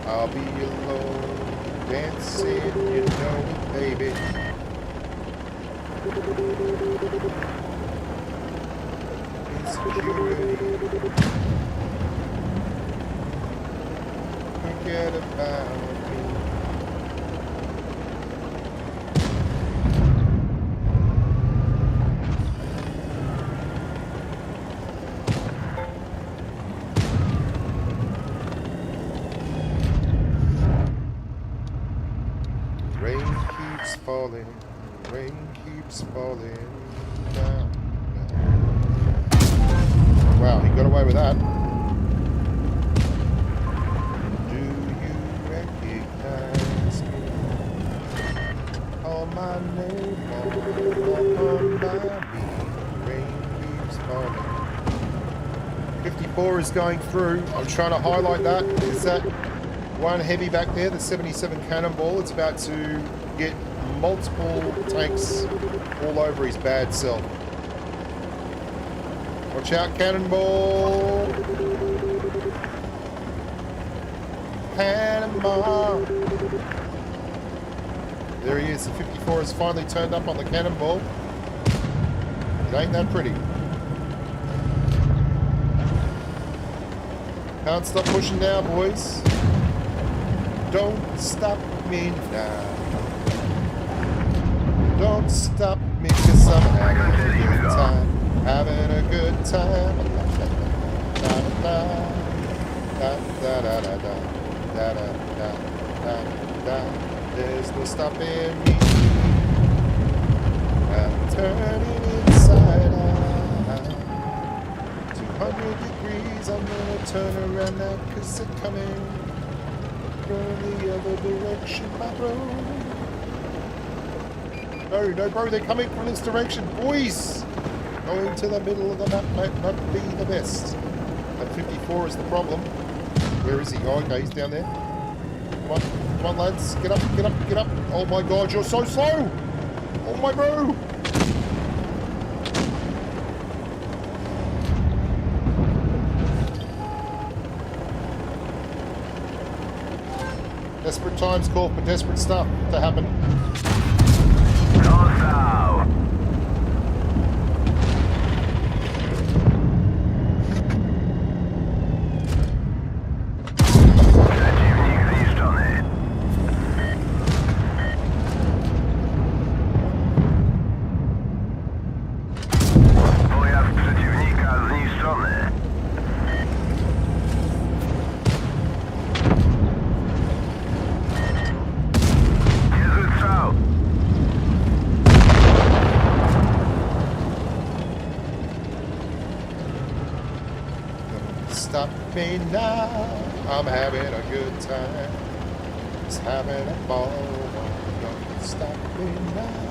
I'll be alone, dancing, you know, baby. Insecurity. Forget about me. Rain keeps falling down. Wow, he got away with that. Do you recognize me? Call my name on by me. Rain keeps falling. 54 is going through. I'm trying to highlight that. Is that one heavy back there, the 77 Cannonball? It's about to get multiple tanks all over his bad self. Watch out, Cannonball! Panama! There he is. The 54 has finally turned up on the Cannonball. It ain't that pretty. Can't stop pushing now, boys. Don't stop me now. Don't stop me, cause I'm having a good time. Having a good time. Da da da da da da da da da da. There's no stopping me. I'm turning inside out. 200 degrees, I'm gonna turn around now, cause they're coming from the other direction, my bro. No, bro, they're coming from this direction. Boys! Going to the middle of the map might not be the best. That 54 is the problem. Where is he? Oh, okay, he's down there. Come on, lads. Get up. Oh my god, you're so slow! Oh my bro! Desperate times call for desperate stuff to happen. me now. I'm having a good time. Just having a ball. Don't stop me now.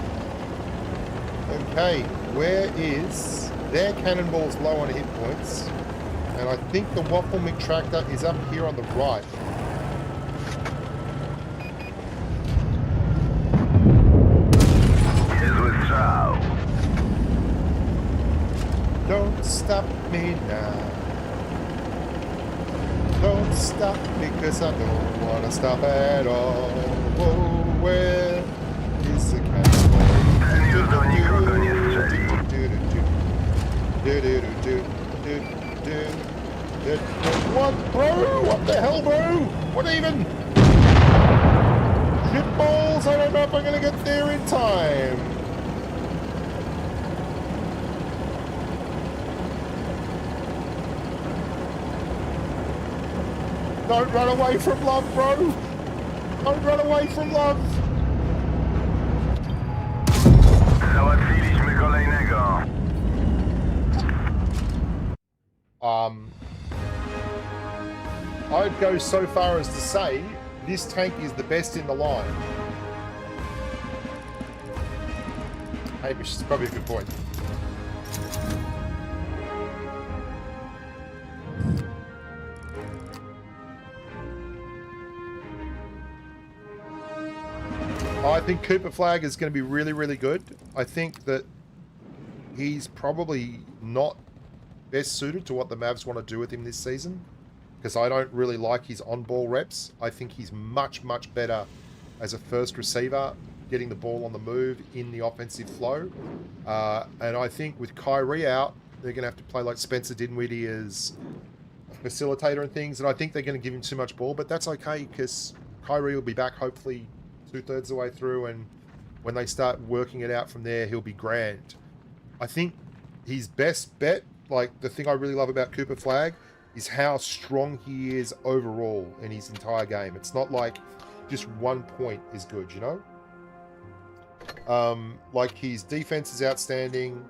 Okay, where is... Their cannonball's low on hit points. And I think the Waffle McTractor is up here on the right. Don't stop me now. Don't stop me, cause I don't want to stop at all. Whoa, where is the cannonball? What, bro? What the hell, bro? What even? Shitballs, I don't know if I'm going to get there in time. Don't run away from love, bro. Don't run away from love. Załatwiliśmy kolejnego. I'd go so far as to say this tank is the best in the line. Hamish is probably a good point. I think Cooper Flag is going to be really, really good. I think that he's probably not best suited to what the Mavs want to do with him this season, because I don't really like his on-ball reps. I think he's much, much better as a first receiver, getting the ball on the move in the offensive flow. And I think with Kyrie out, they're going to have to play like Spencer Dinwiddie as a facilitator and things, and I think they're going to give him too much ball, but that's okay, because Kyrie will be back hopefully 2/3 of the way through, and when they start working it out from there, he'll be grand. I think his best bet, like the thing I really love about Cooper Flag, is how strong he is overall in his entire game. It's not like just 1 point is good, you know? Like his defense is outstanding,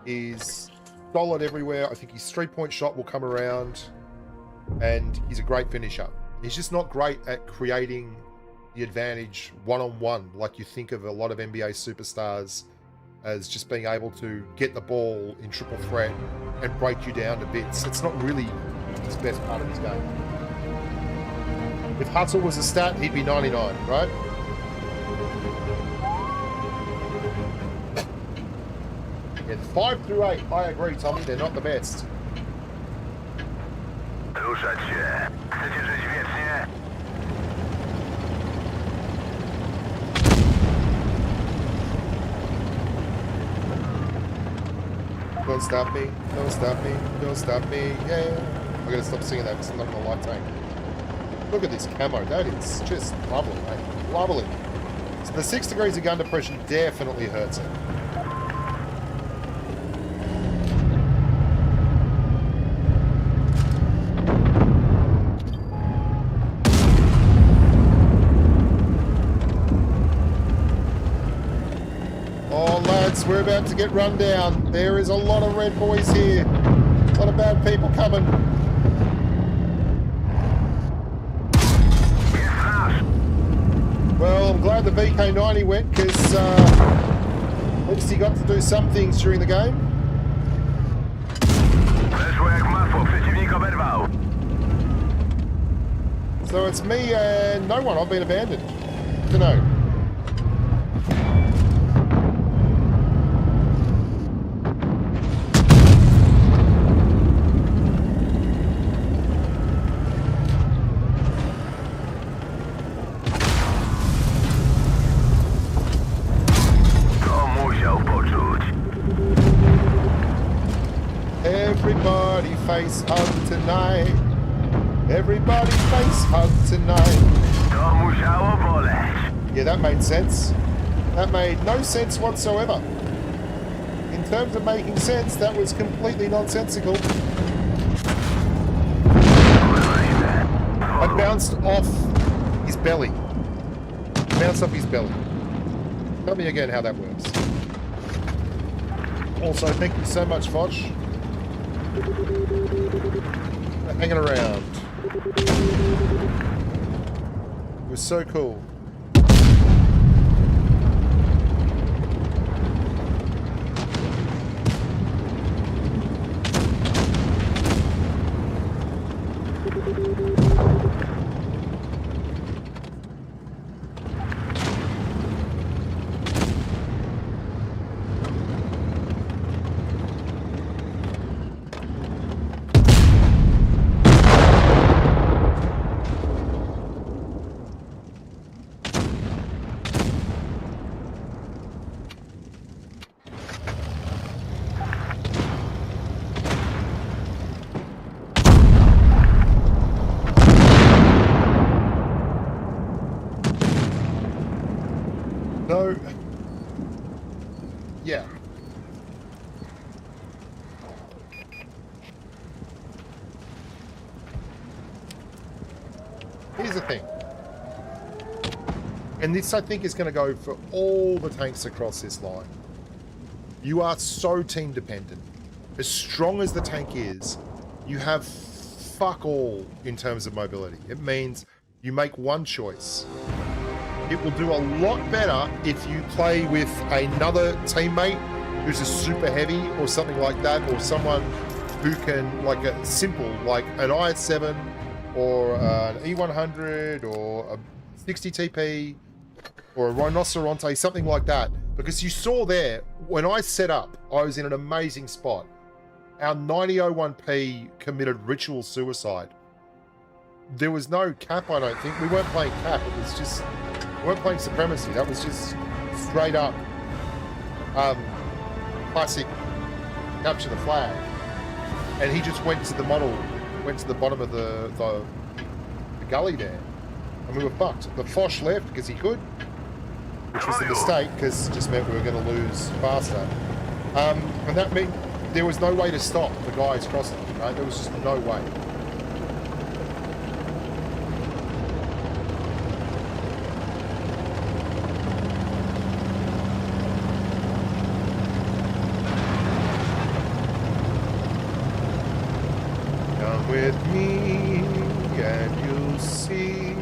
he's solid everywhere. I think his 3-point shot will come around, and he's a great finisher. He's just not great at creating the advantage one-on-one, like you think of a lot of NBA superstars as just being able to get the ball in triple threat and break you down to bits. It's not really his best part of his game. If hustle was a stat, he'd be 99, right? Yeah, 5 through 8, I agree, Tommy, they're not the best. Ruszać się. Chcecie żyć wiecznie? Don't stop me, don't stop me, don't stop me, yeah. I gotta stop singing that because I'm not gonna like tank. Look at this camo, that is just lovely, mate. Lovely. So the 6 degrees of gun depression definitely hurts it. We're about to get run down. There is a lot of red boys here. A lot of bad people coming. Well, I'm glad the VK90 went, because at least he got to do some things during the game. So it's me and no one. I've been abandoned. I don't know. Everybody face hug tonight. Everybody face hug tonight. Yeah, that made sense. That made no sense whatsoever. In terms of making sense, that was completely nonsensical. I bounced off his belly. Bounced off his belly. Tell me again how that works. Also, thank you so much, Foch. hanging around. It was so cool. So, yeah. Here's the thing. And this, I think, is going to go for all the tanks across this line. You are so team dependent. As strong as the tank is, you have fuck all in terms of mobility. It means you make one choice. It will do a lot better if you play with another teammate who's a super heavy or something like that, or someone who can, like a simple, like an IS-7 or an E100 or a 60 TP or a Rhinoceronte, something like that. Because you saw there, when I set up, I was in an amazing spot. Our 9001P committed ritual suicide. There was no cap, I don't think. We weren't playing cap, it was just... We weren't playing Supremacy. That was just straight up classic capture the flag. And he just went to the model, went to the bottom of the gully there. And we were fucked. The Foch left because he could, which was a mistake because it just meant we were going to lose faster. And that meant there was no way to stop the guys crossing, right? There was just no way. With me and you'll see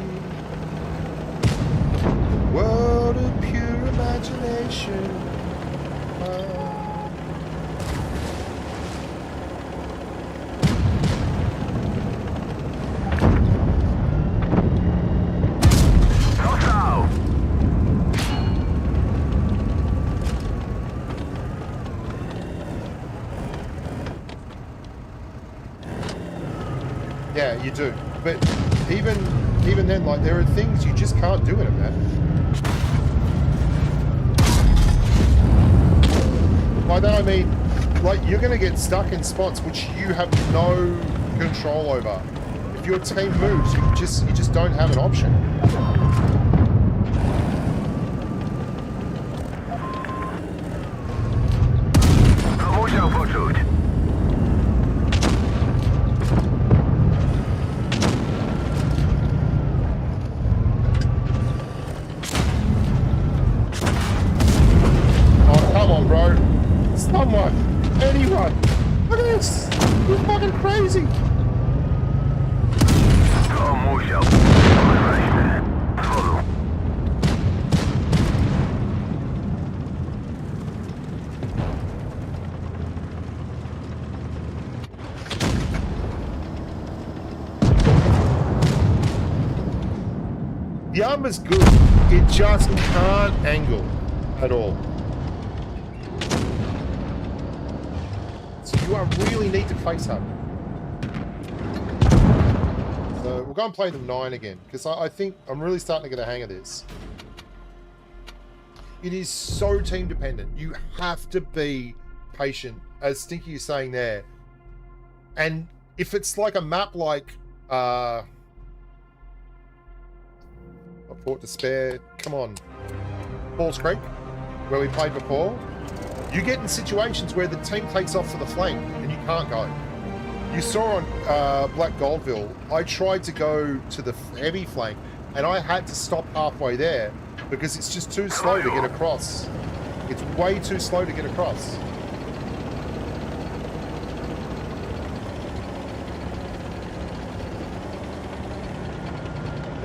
a world of pure imagination. Yeah, you do. But even then, like, there are things you just can't do in a map. By that I mean, like, you're going to get stuck in spots which you have no control over. If your team moves, you just don't have an option. Anyone! Look at this! You're fucking crazy! The armor's good, it just can't angle at all. You really need to face up. So we'll go and play them 9 again, because I think I'm really starting to get a hang of this. It is so team dependent. You have to be patient, as Stinky is saying there. And if it's like a map like a Port Despair, come on, Falls Creek, where we played before, you get in situations where the team takes off to the flank and you can't go. You saw on Black Goldville, I tried to go to the heavy flank and I had to stop halfway there because it's just too slow to get across. It's way too slow to get across.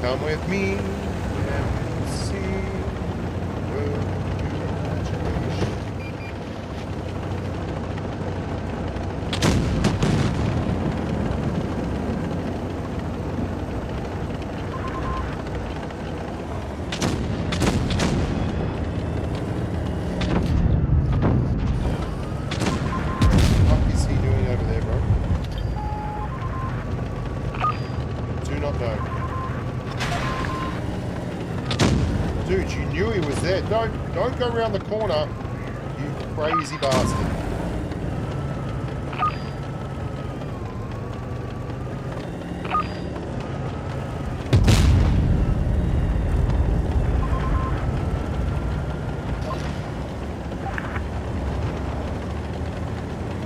Come with me and see your imagination. What is he doing over there, bro? Do not know. Dude, you knew he was there. Don't go around the corner, you crazy bastard.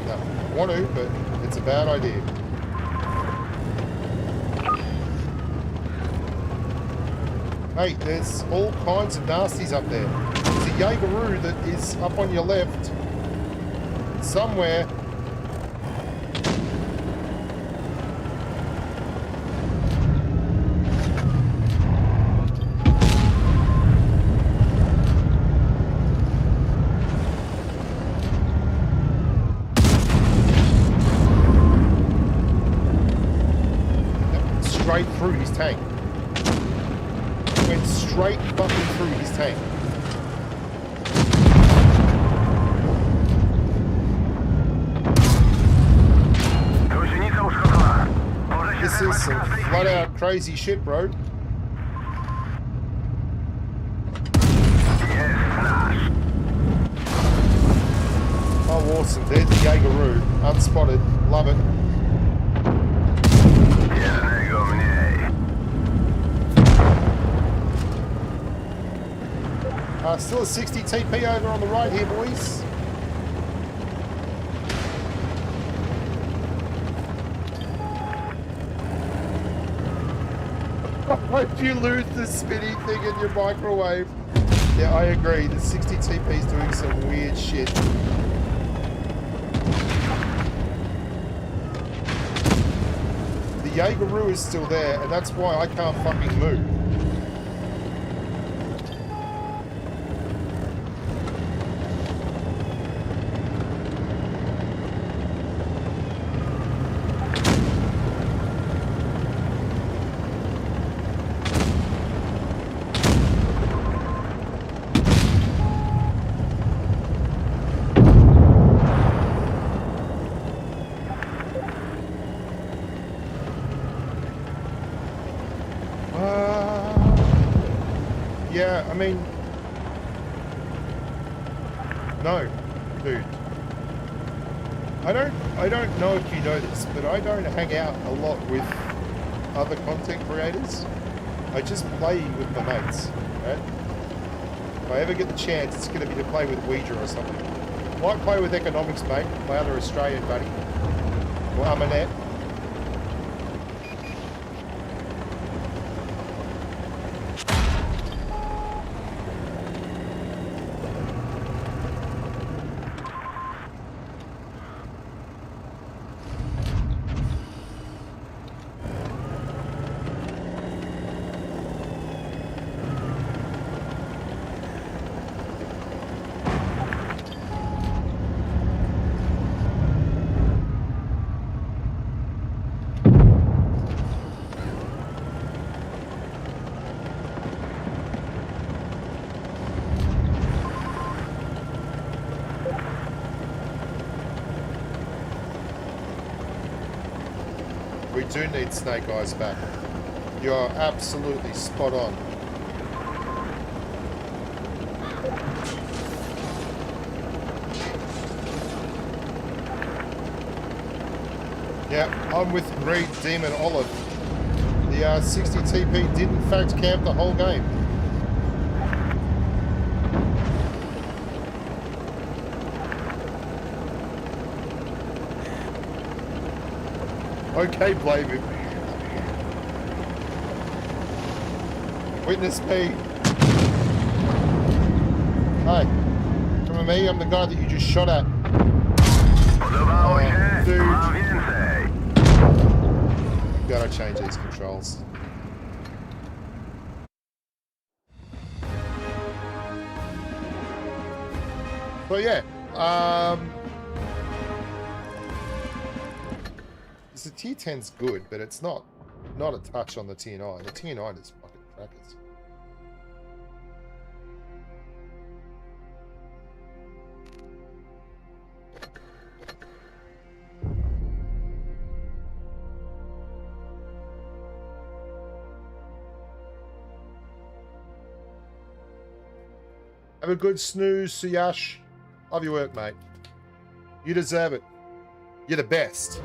No, I want to, but it's a bad idea. Mate, there's all kinds of nasties up there. There's a Jaegeroo that is up on your left. Somewhere. Straight through his tank. Went straight fucking through his tank. This is some flat out crazy shit, bro. Oh, awesome. There's the Jaegeroo. Unspotted. Love it. Still a 60 TP over on the right here, boys. If you lose the spinny thing in your microwave. Yeah, I agree. The 60 TP is doing some weird shit. The Jaegeroo is still there, and that's why I can't fucking move. Yeah, I mean, no, dude. I don't know if you know this, but I don't hang out a lot with other content creators. I just play with my mates, right? If I ever get the chance, it's going to be to play with Ouija or something. Might play with Economics, mate, my other Australian buddy, or Amanette. We do need Snake Eyes back. You are absolutely spot on. Yeah, I'm with Greed Demon Olive. The 60 TP did in fact camp the whole game. Okay, blame him. Witness me. Hi. Come with me, I'm the guy that you just shot at. Dude. Gotta change these controls. So yeah, the tier 10's good, but it's not a touch on the tier 9. The tier 9 is fucking crackers. Have a good snooze, Suyash. Love your work, mate. You deserve it. You're the best.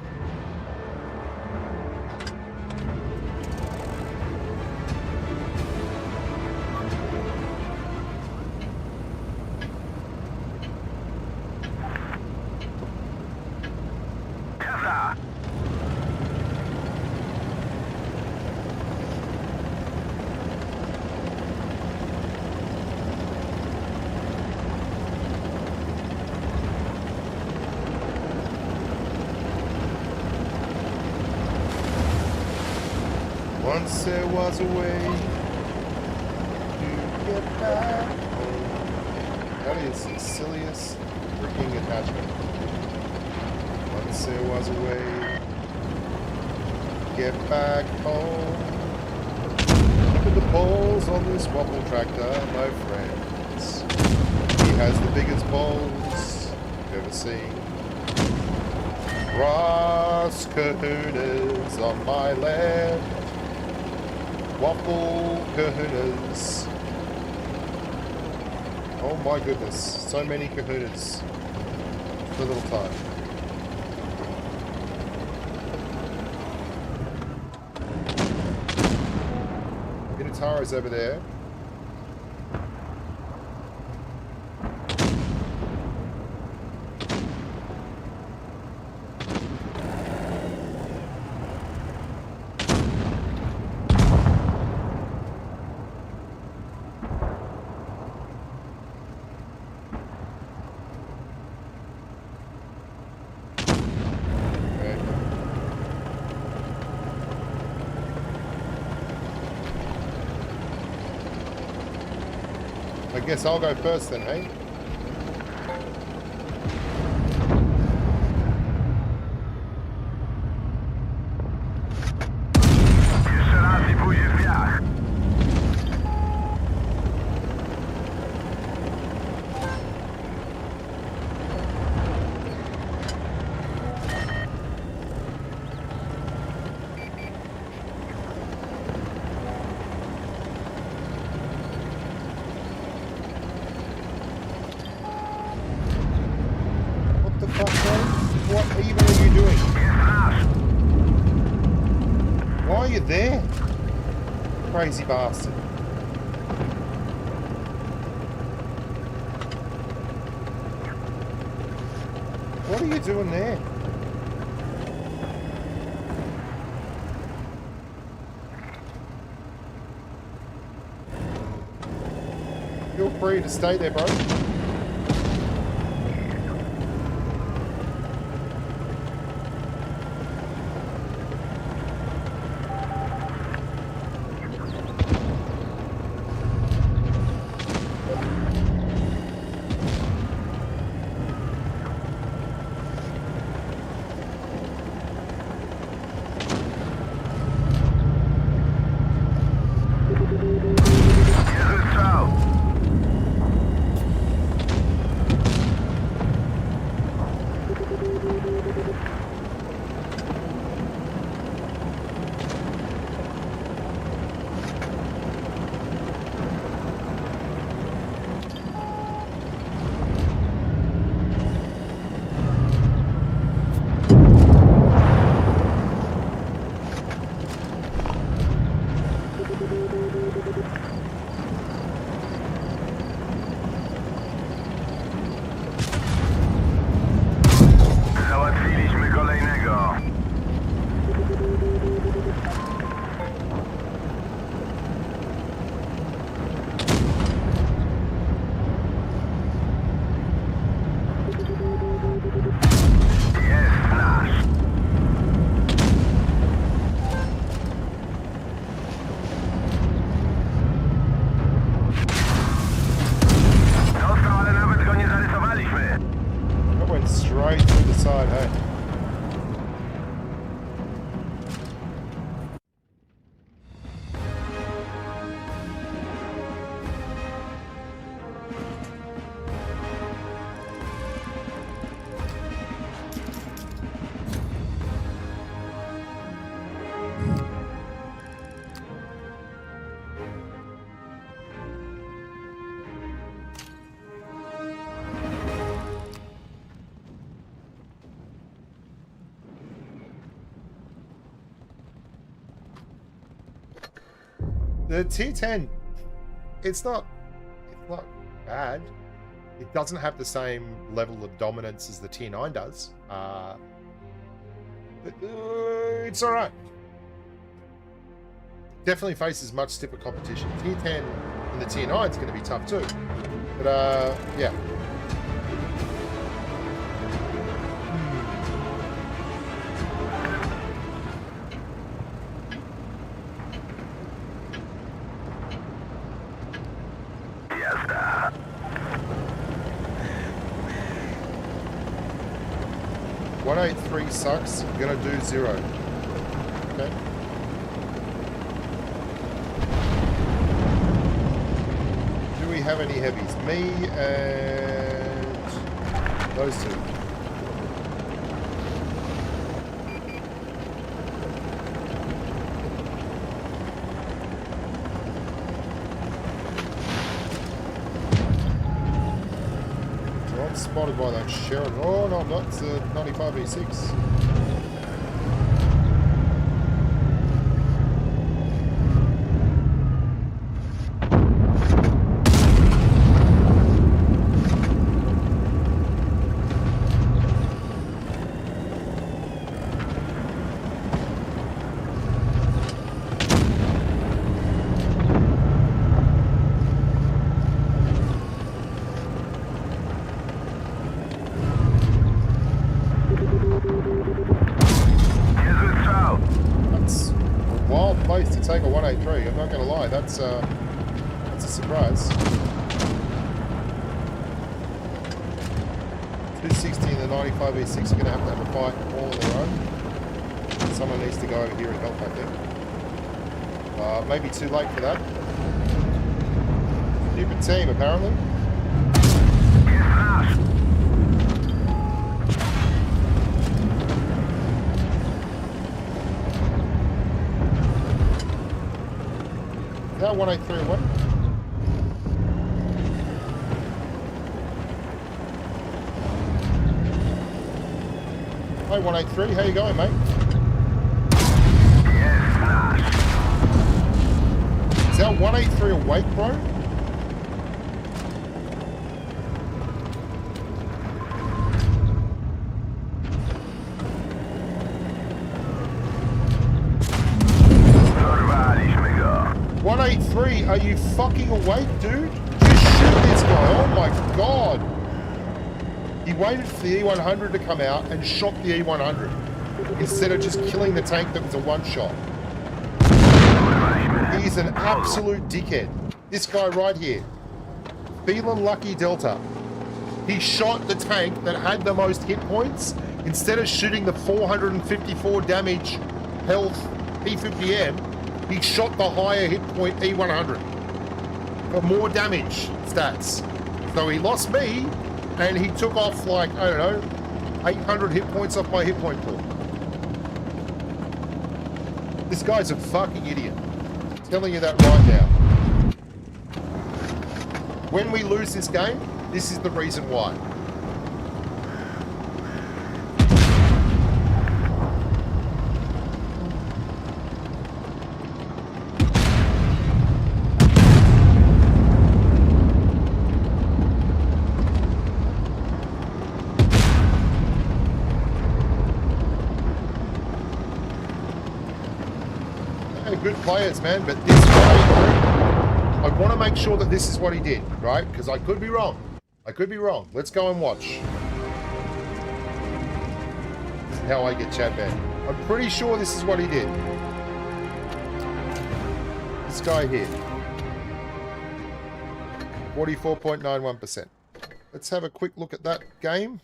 Once there was a way to get back home. That is the silliest freaking attachment. Once there was a way to get back home. Look at the balls on this waffle tractor, my friends. He has the biggest balls you've ever seen. Ross Kahunas on my left. Waffle kahunas. Oh my goodness. So many kahunas. For a little time. Inatara's over there. I guess I'll go first then, hey? Jeszcze raz i pójdzie w piach. What even are you doing? Why are you there? Crazy bastard. What are you doing there? Feel free to stay there, bro. Straight through the side, hey. The tier 10, it's not bad. It doesn't have the same level of dominance as the tier 9 does. But it's all right. Definitely faces much stiffer competition. Tier 10 and the tier 9 is going to be tough too. But yeah. Jazda. 183 sucks. I'm gonna do 0. Okay. Do we have any heavies? Me and those two. Spotted by that Sheridan. Oh, no, I'm not. It's a 95 E6. Take a 183. I'm not going to lie, that's a surprise. 260 and the 95 E6 are going to have a fight all on their own. Someone needs to go over here and help, I think. Maybe too late for that. Stupid team, apparently. Is that 183 or what? Hi 183, how you going, mate? Is that 183 awake, bro? Are you fucking awake, dude? Just shoot this guy. Oh my god. He waited for the E100 to come out and shot the E100 instead of just killing the tank that was a one-shot. He's an absolute dickhead. This guy right here. Feeling lucky Delta. He shot the tank that had the most hit points instead of shooting the 454 damage health P50M. He shot the higher hit point E100 for more damage stats. So he lost me, and he took off like, I don't know, 800 hit points off my hit point pool. This guy's a fucking idiot. I'm telling you that right now. When we lose this game, this is the reason why. Good players, man, but this guy, I want to make sure that this is what he did, right? Because I could be wrong. I could be wrong. Let's go and watch. This is how I get chat banned. I'm pretty sure this is what he did. This guy here. 44.91%. Let's have a quick look at that game.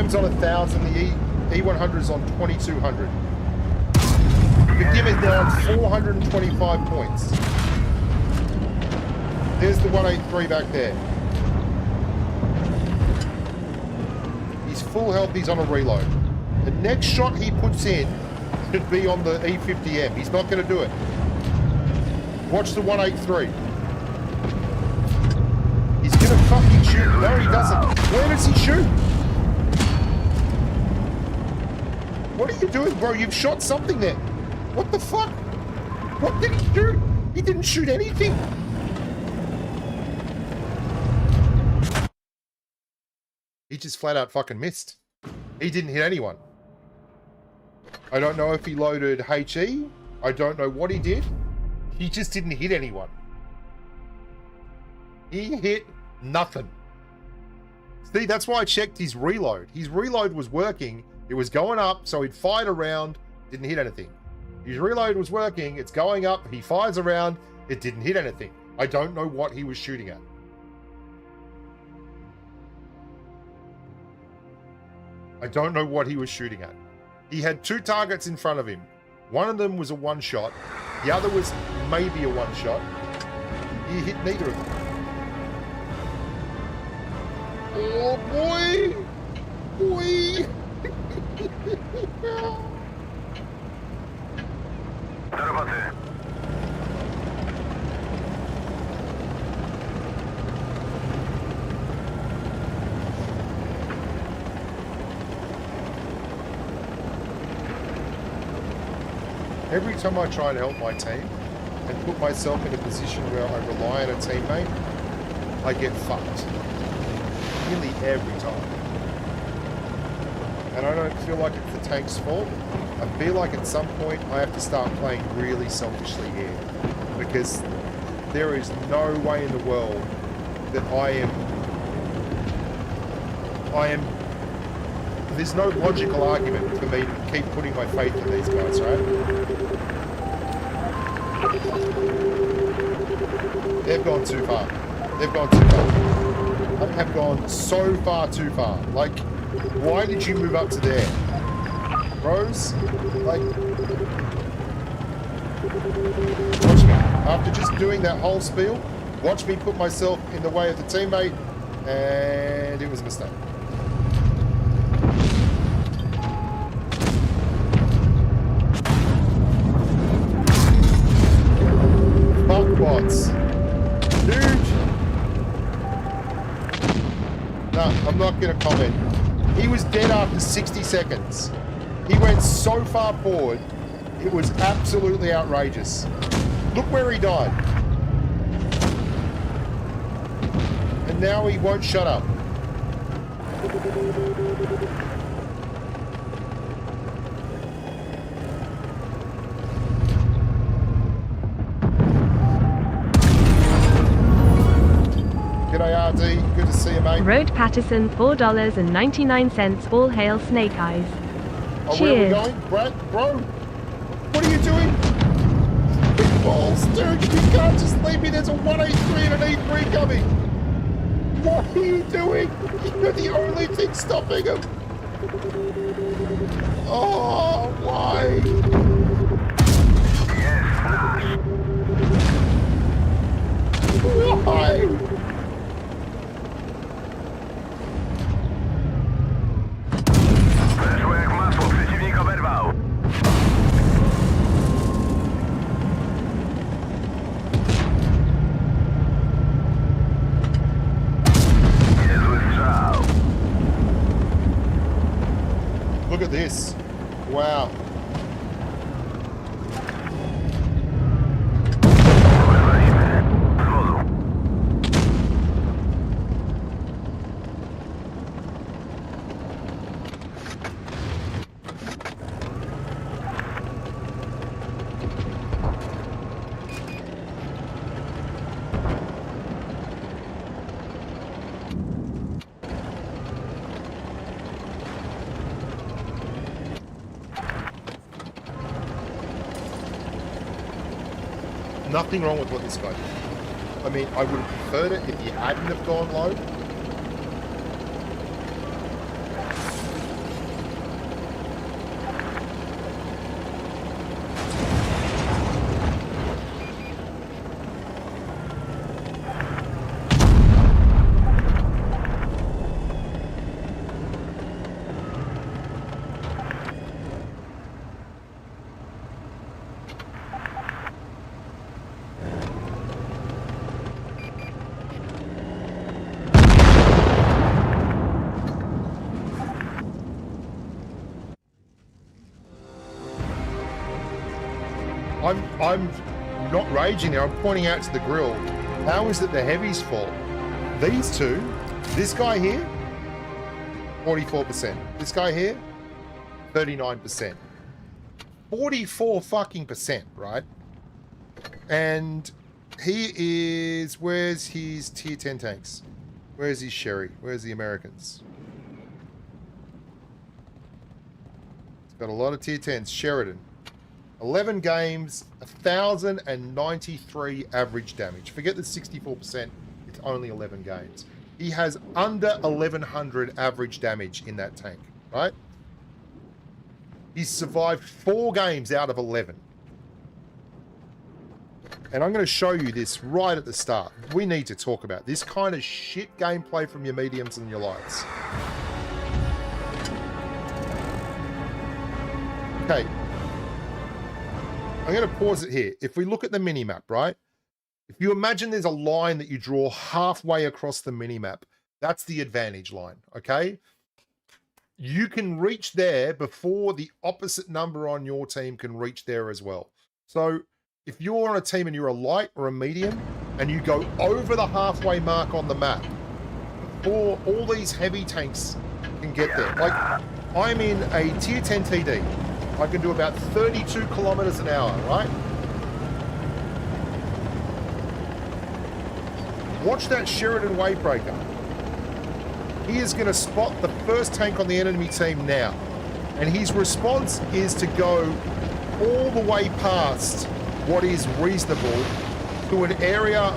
BM's on 1,000. The E100's on 2,200. The Dim is now on 425 points. There's the 183 back there. He's full health. He's on a reload. The next shot he puts in should be on the E50M. He's not going to do it. Watch the 183. He's going to fucking shoot. No, he doesn't. Where does he shoot? What are you doing, bro? You've shot something there. What the fuck? What did he shoot? He didn't shoot anything. He just flat out fucking missed. He didn't hit anyone. I don't know if he loaded HE. I don't know what he did. He just didn't hit anyone. He hit nothing. See, that's why I checked his reload. His reload was working. It was going up, so he'd fired around, didn't hit anything. His reload was working, it's going up, he fires around, it didn't hit anything. I don't know what he was shooting at. I don't know what he was shooting at. He had two targets in front of him. One of them was a one shot. The other was maybe a one shot. He hit neither of them. Oh boy! Boy! Do roboty. Every time I try to help my team and put myself in a position where I rely on a teammate, I get fucked. Nearly every time. And I don't feel like it's the tank's fault. I feel like at some point I have to start playing really selfishly here. Because there is no way in the world that there's no logical argument for me to keep putting my faith in these guys, right? They've gone too far. They've gone too far. They have gone so far too far. Like, why did you move up to there? Bros, like, watch me. After just doing that whole spiel, watch me put myself in the way of the teammate, and it was a mistake. Fuck bots. Dude. No, I'm not going to comment. He was dead after 60 seconds. He went so far forward, it was absolutely outrageous. Look where he died. And now he won't shut up. G'day RD, good to see you, mate. Road Patterson, $4.99. All hail Snake Eyes. Oh, where are we Cheers. going? Brad, bro, what are you doing? Big balls, dude, you can't just leave me. There's a 183 and an E3 coming. What are you doing? You're the only thing stopping him. Oh, why? Yes, flash. Why? Weszło jak masło, przeciwnik oberwał. Niezły strzał. Look at this. Wow. Oberwaliśmy. Z wozu. Nothing wrong with what this guy did. I mean, I would have preferred it if he hadn't have gone low. I'm not raging there. I'm pointing out to the grill. How is it the heavy's fault? These two, this guy here, 44%. This guy here, 39%. 44 fucking percent, right? And he is, where's his tier 10 tanks? Where's his Sherry? Where's the Americans? He's got a lot of tier 10s. Sheridan. 11 games, 1,093 average damage. Forget the 64%, it's only 11 games. He has under 1,100 average damage in that tank, right? He's survived 4 games out of 11. And I'm going to show you this right at the start. We need to talk about this kind of shit gameplay from your mediums and your lights. Okay. I'm going to pause it here. If we look at the mini-map, right? If you imagine there's a line that you draw halfway across the mini-map, that's the advantage line, okay? You can reach there before the opposite number on your team can reach there as well. So if you're on a team and you're a light or a medium and you go over the halfway mark on the map, before all these heavy tanks can get there. Like, I'm in a tier 10 TD. I can do about 32 kilometers an hour, right? Watch that Sheridan Wavebreaker. He is going to spot the first tank on the enemy team now. And his response is to go all the way past what is reasonable to an area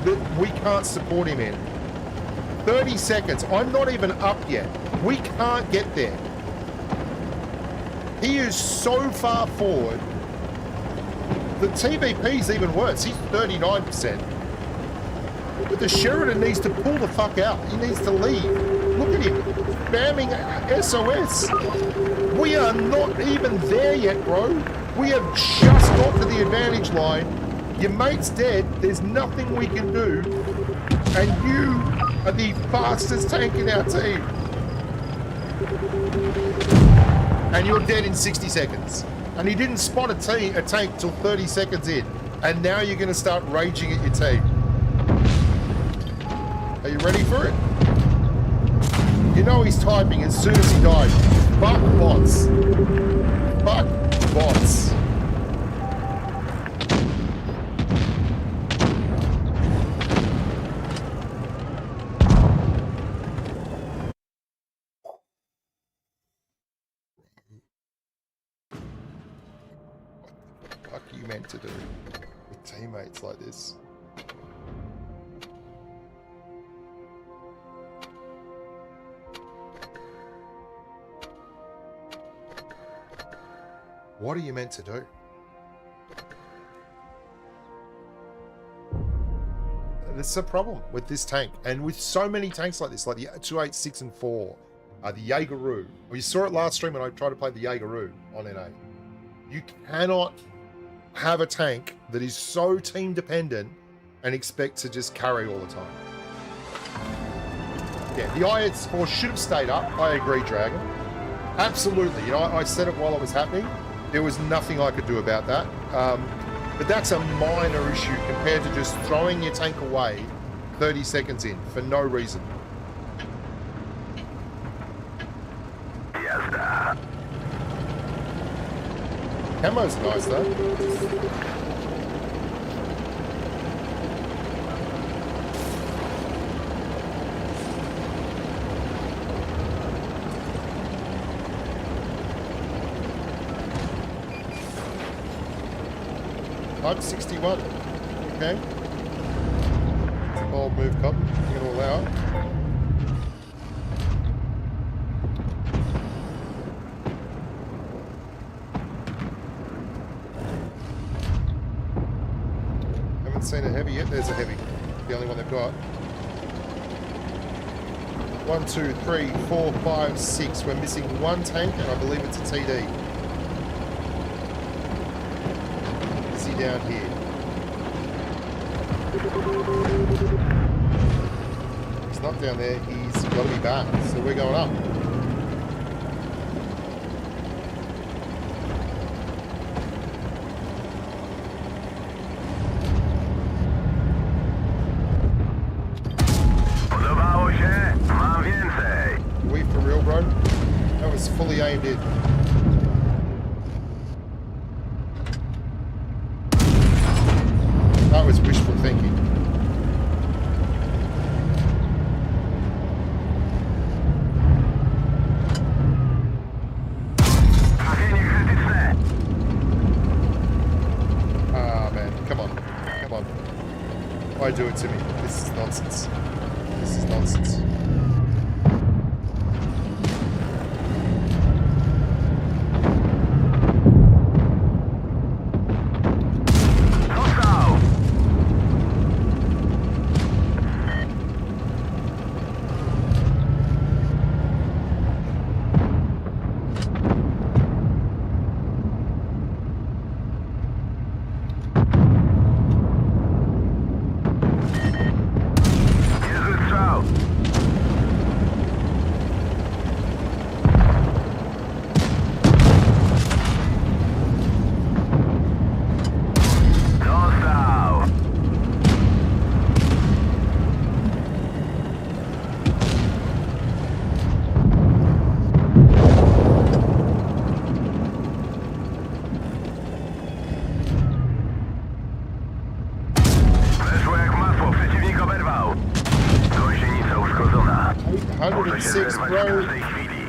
that we can't support him in. 30 seconds. I'm not even up yet. We can't get there. He is so far forward. The TVP is even worse. He's 39%. But the Sheridan needs to pull the fuck out. He needs to leave. Look at him. Spamming SOS. We are not even there yet, bro. We have just got to the advantage line. Your mate's dead. There's nothing we can do. And you are the fastest tank in our team. And you're dead in 60 seconds. And he didn't spot a tank till 30 seconds in. And now you're going to start raging at your team. Are you ready for it? You know he's typing as soon as he dies. Fuck bots. Fuck bots. What the fuck are you meant to do with teammates like this? What are you meant to do? That's a problem with this tank, and with so many tanks like this, like the 286 and 4, the Jaegeru. Well, you saw it last stream when I tried to play the Jaegeru on NA. You cannot have a tank that is so team dependent and expect to just carry all the time. Yeah, the IS-4 should have stayed up. I agree, Dragon. Absolutely. You know, I said it while it was happening. There was nothing I could do about that. But that's a minor issue compared to just throwing your tank away 30 seconds in for no reason. Jazda. Camo's nice though. Type 61. Okay. Bold move, Cotton. You're going to allow it. Haven't seen a heavy yet. There's a heavy. The only one they've got. 1, 2, 3, 4, 5, 6. We're missing one tank, and I believe it's a TD. Down here. He's not down there, he's got to be back, so we're going up. thinking? Ah, man. Come on. Come on. Why do it to me? This is nonsense. This is nonsense.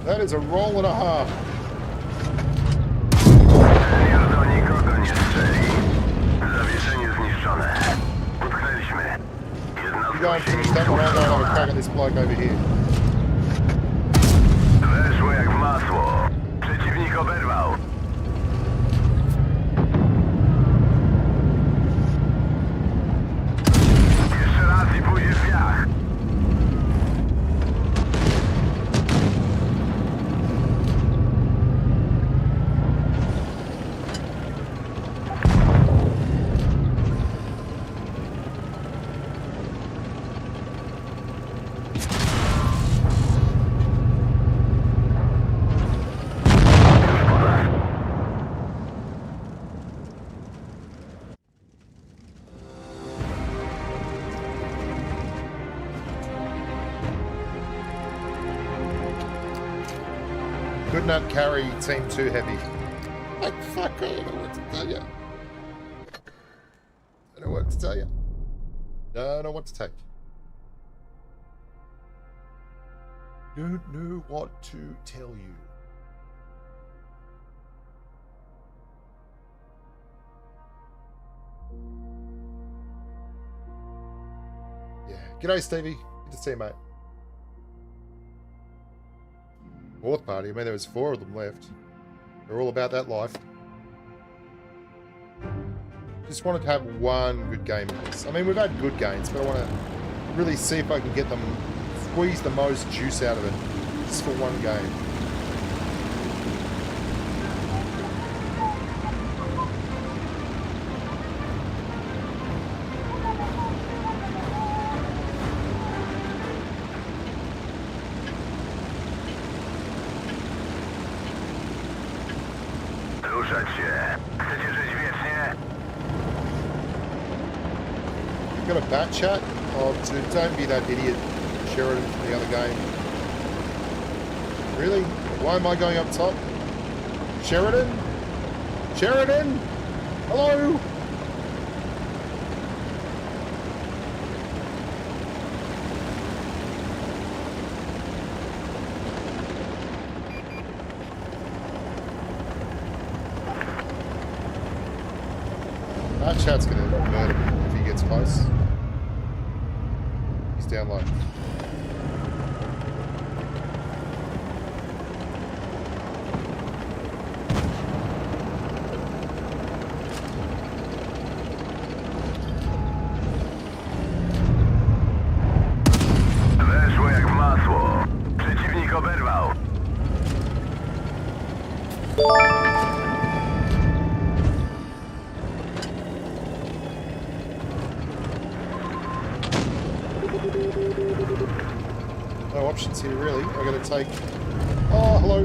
That is a roll and a half. You go and finish that round, I'll have a crack at this bloke over here. Weszło jak w masło. Przeciwnik oberwał. Jeszcze raz i pójdzie w piach. Could not carry team too heavy. Like, fuck, I don't know what to tell you. I don't know what to tell you. Don't know what to take. Don't know what to tell you. Yeah. G'day, Stevie. Good to see you, mate. Fourth party. I mean, there was 4 of them left. They're all about that life. Just wanted to have one good game of this. I mean, we've had good games, but I want to really see if I can get them, squeeze the most juice out of it, just for one game. Ruszać się. Chcecie żyć wiecznie? Got a bat chat? Oh, don't be that idiot, Sheridan, from the other game. Really? Why am I going up top? Sheridan? Sheridan? Hello? That chat's gonna murder me if he gets close. He's down low. Weszło jak w masło. Przeciwnik oberwał. No options here, really. I'm going to take... Oh, hello.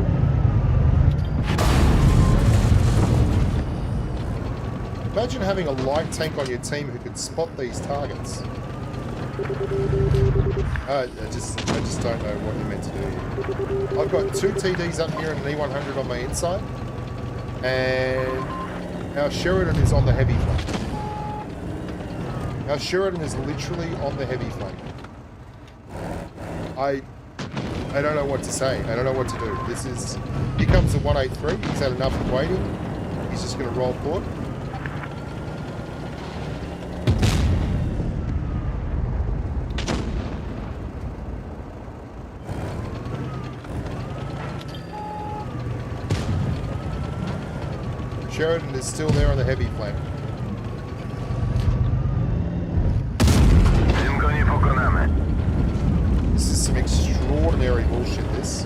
Imagine having a light tank on your team who could spot these targets. I just don't know what you're meant to do here. I've got 2 TDs up here and an E100 on my inside. And our Sheridan is on the heavy front. Now Sheridan is literally on the heavy flank. I don't know what to say. I don't know what to do. This is... Here comes the 183. He's had enough of waiting. He's just going to roll forward. Sheridan is still there on the heavy flank. This is some extraordinary bullshit, this.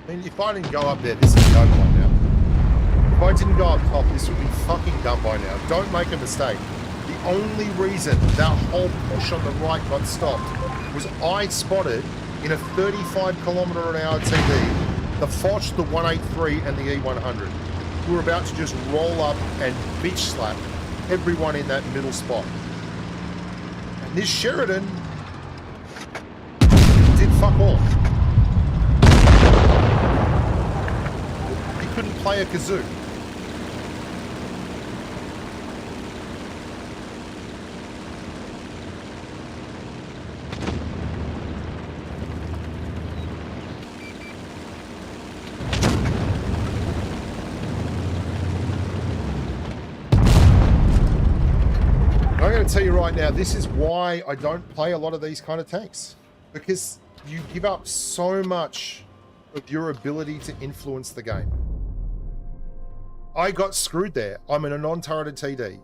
I mean, if I didn't go up there, this is over by now. If I didn't go up top, this would be fucking done by now. Don't make a mistake. The only reason that whole push on the right got stopped was I spotted in a 35km/h TD the Foch, the 183 and the E100. We were about to just roll up and bitch slap everyone in that middle spot. And this Sheridan did fuck all. He couldn't play a kazoo. I'm going to tell you right now, this is why I don't play a lot of these kind of tanks. Because you give up so much of your ability to influence the game. I got screwed there. I'm in a non-turreted TD.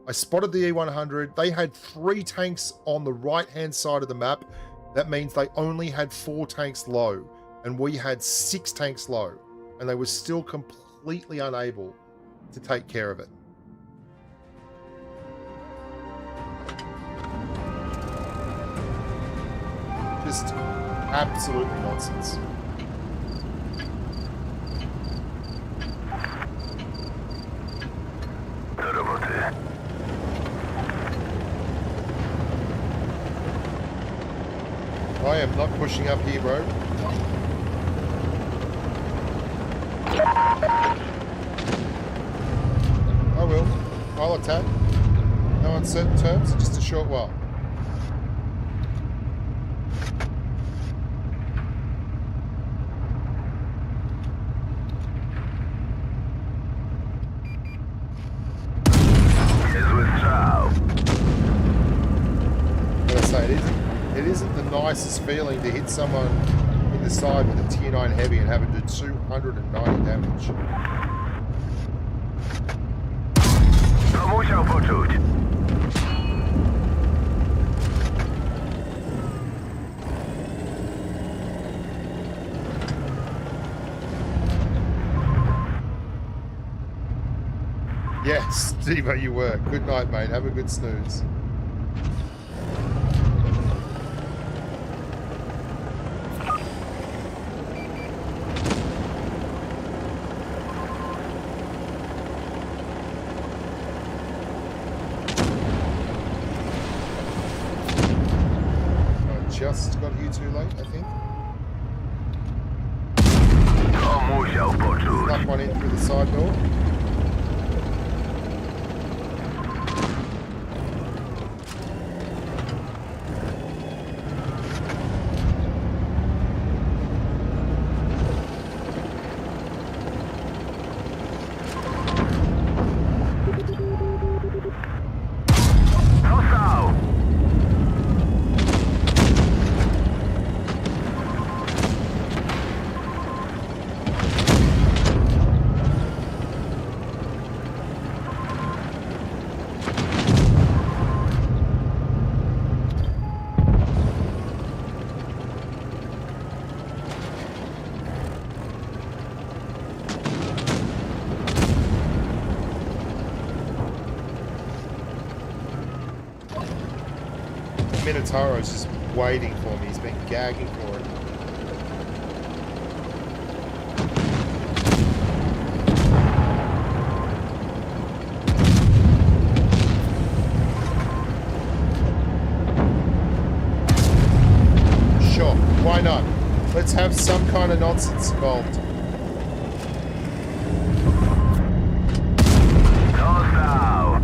I spotted the E100. They had 3 tanks on the right-hand side of the map. That means they only had 4 tanks low. And we had 6 tanks low. And they were still completely unable to take care of it. Just absolutely nonsense. I am not pushing up here, bro. I will. I'll attack. No uncertain terms, just a short while. It isn't the nicest feeling to hit someone in the side with a tier 9 heavy and have it do 290 damage. To musiał poczuć. Yes, Devo, you were. Good night, mate. Have a good snooze. Just got here too late, I think. To musiał poczuć. Snuck one in through the side door. Minotauro's just waiting for me. He's been gagging for it. Why not? Let's have some kind of nonsense involved. Dostał!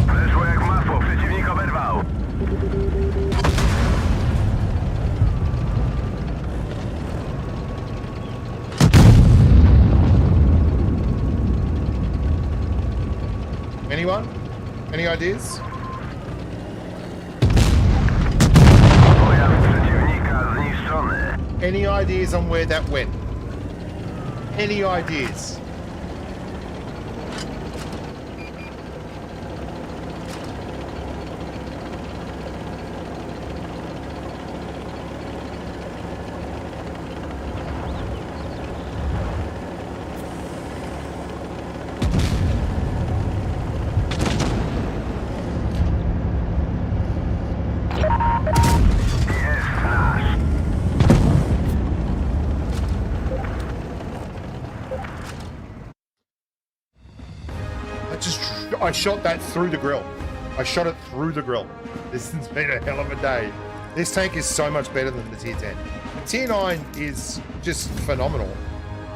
Weszło jak masło, przeciwnik oberwał. Anyone? Any ideas? Pojazd przeciwnika zniszczony. Any ideas on where that went? Any ideas? Jest nasz. I shot that through the grill. I shot it through the grill. This has been a hell of a day. This tank is so much better than the Tier 10. The Tier 9 is just phenomenal.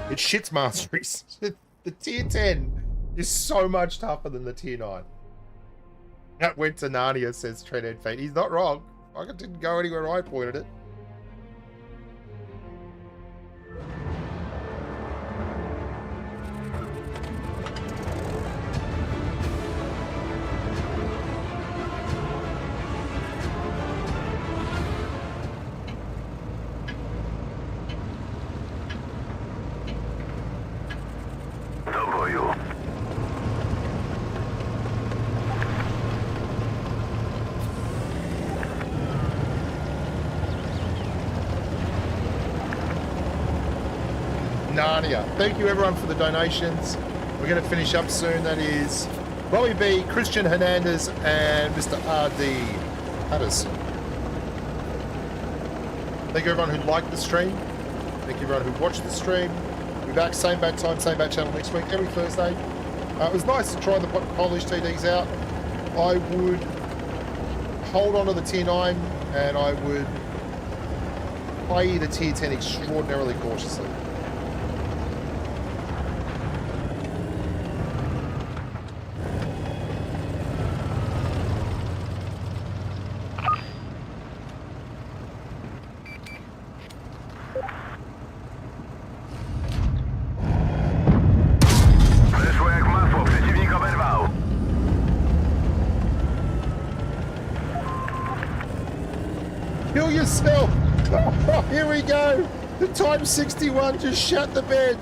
It shits masteries. The Tier 10 is so much tougher than the Tier 9. That went to Narnia, says Treadhead Fate. He's not wrong. I didn't go anywhere I pointed it. Do boju. Narnia. Thank you everyone for the donations. We're going to finish up soon. That is Robbie B, Christian Hernandez, and Mr. RD Patterson. Thank you everyone who liked the stream. Thank you everyone who watched the stream. We'll be back same bat time, same bat channel next week, every Thursday. It was nice to try the Polish TDs out. I would hold on to the Tier 9 and I would play the Tier 10 extraordinarily cautiously. Weszło jak masło, przeciwnik oberwał. Kill yourself! Oh, here we go! The Time 61 just shut the bed,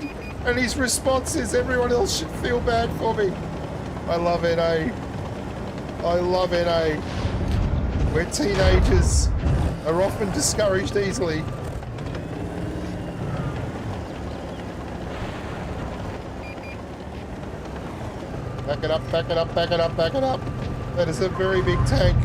and his response is everyone else should feel bad for me. I love NA. I love NA. Where teenagers are often discouraged easily. Back it up, back it up, back it up, back it up. That is a very big tank.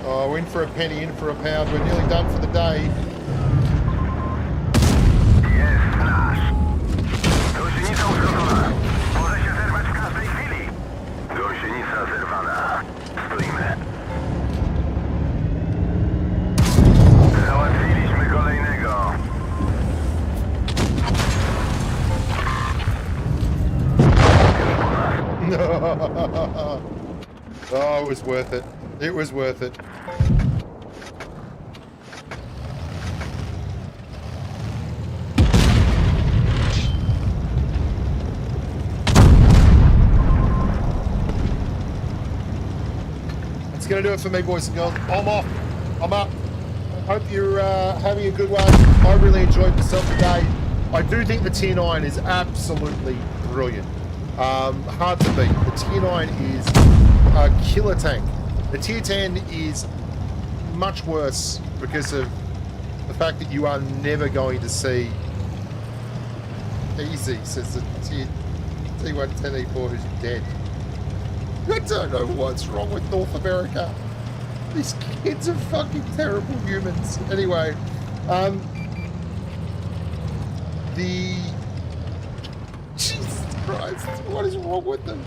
Oh, in for a penny, in for a pound. We're nearly done for the day. Jest nasz. Gąsienica uszkodzona. Może się zerwać w każdej chwili. Gąsienica zerwana. Stoimy. Załatwiliśmy kolejnego. Już po nas. Oh, it was worth it. It was worth it. That's going to do it for me, boys and girls. I'm off. I'm up. Hope you're having a good one. I really enjoyed myself today. I do think the Tier 9 is absolutely brilliant. Hard to beat. The Tier 9 is a killer tank. The Tier 10 is much worse because of The fact that you are never going to see easy, says the T110E4 who's dead. I don't know what's wrong with North America. These kids are fucking terrible humans. Anyway, Jesus Christ, what is wrong with them?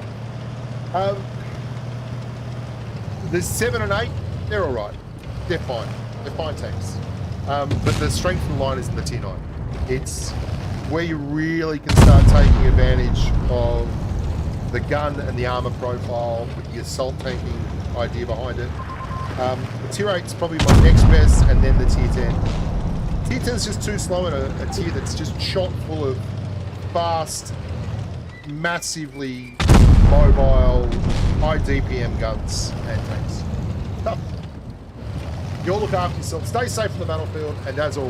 The 7 and 8, they're all right. They're fine. They're fine tanks. But the strength of the line is in the Tier 9. It's where you really can start taking advantage of the gun and the armor profile with the assault tanking idea behind it. Tier 8 is probably my next best, and then the Tier 10. Tier 10 is just too slow in a tier that's just chock full of fast, massively mobile, high DPM guns and tanks. Tough. You all look after yourself. Stay safe on the battlefield, and as always,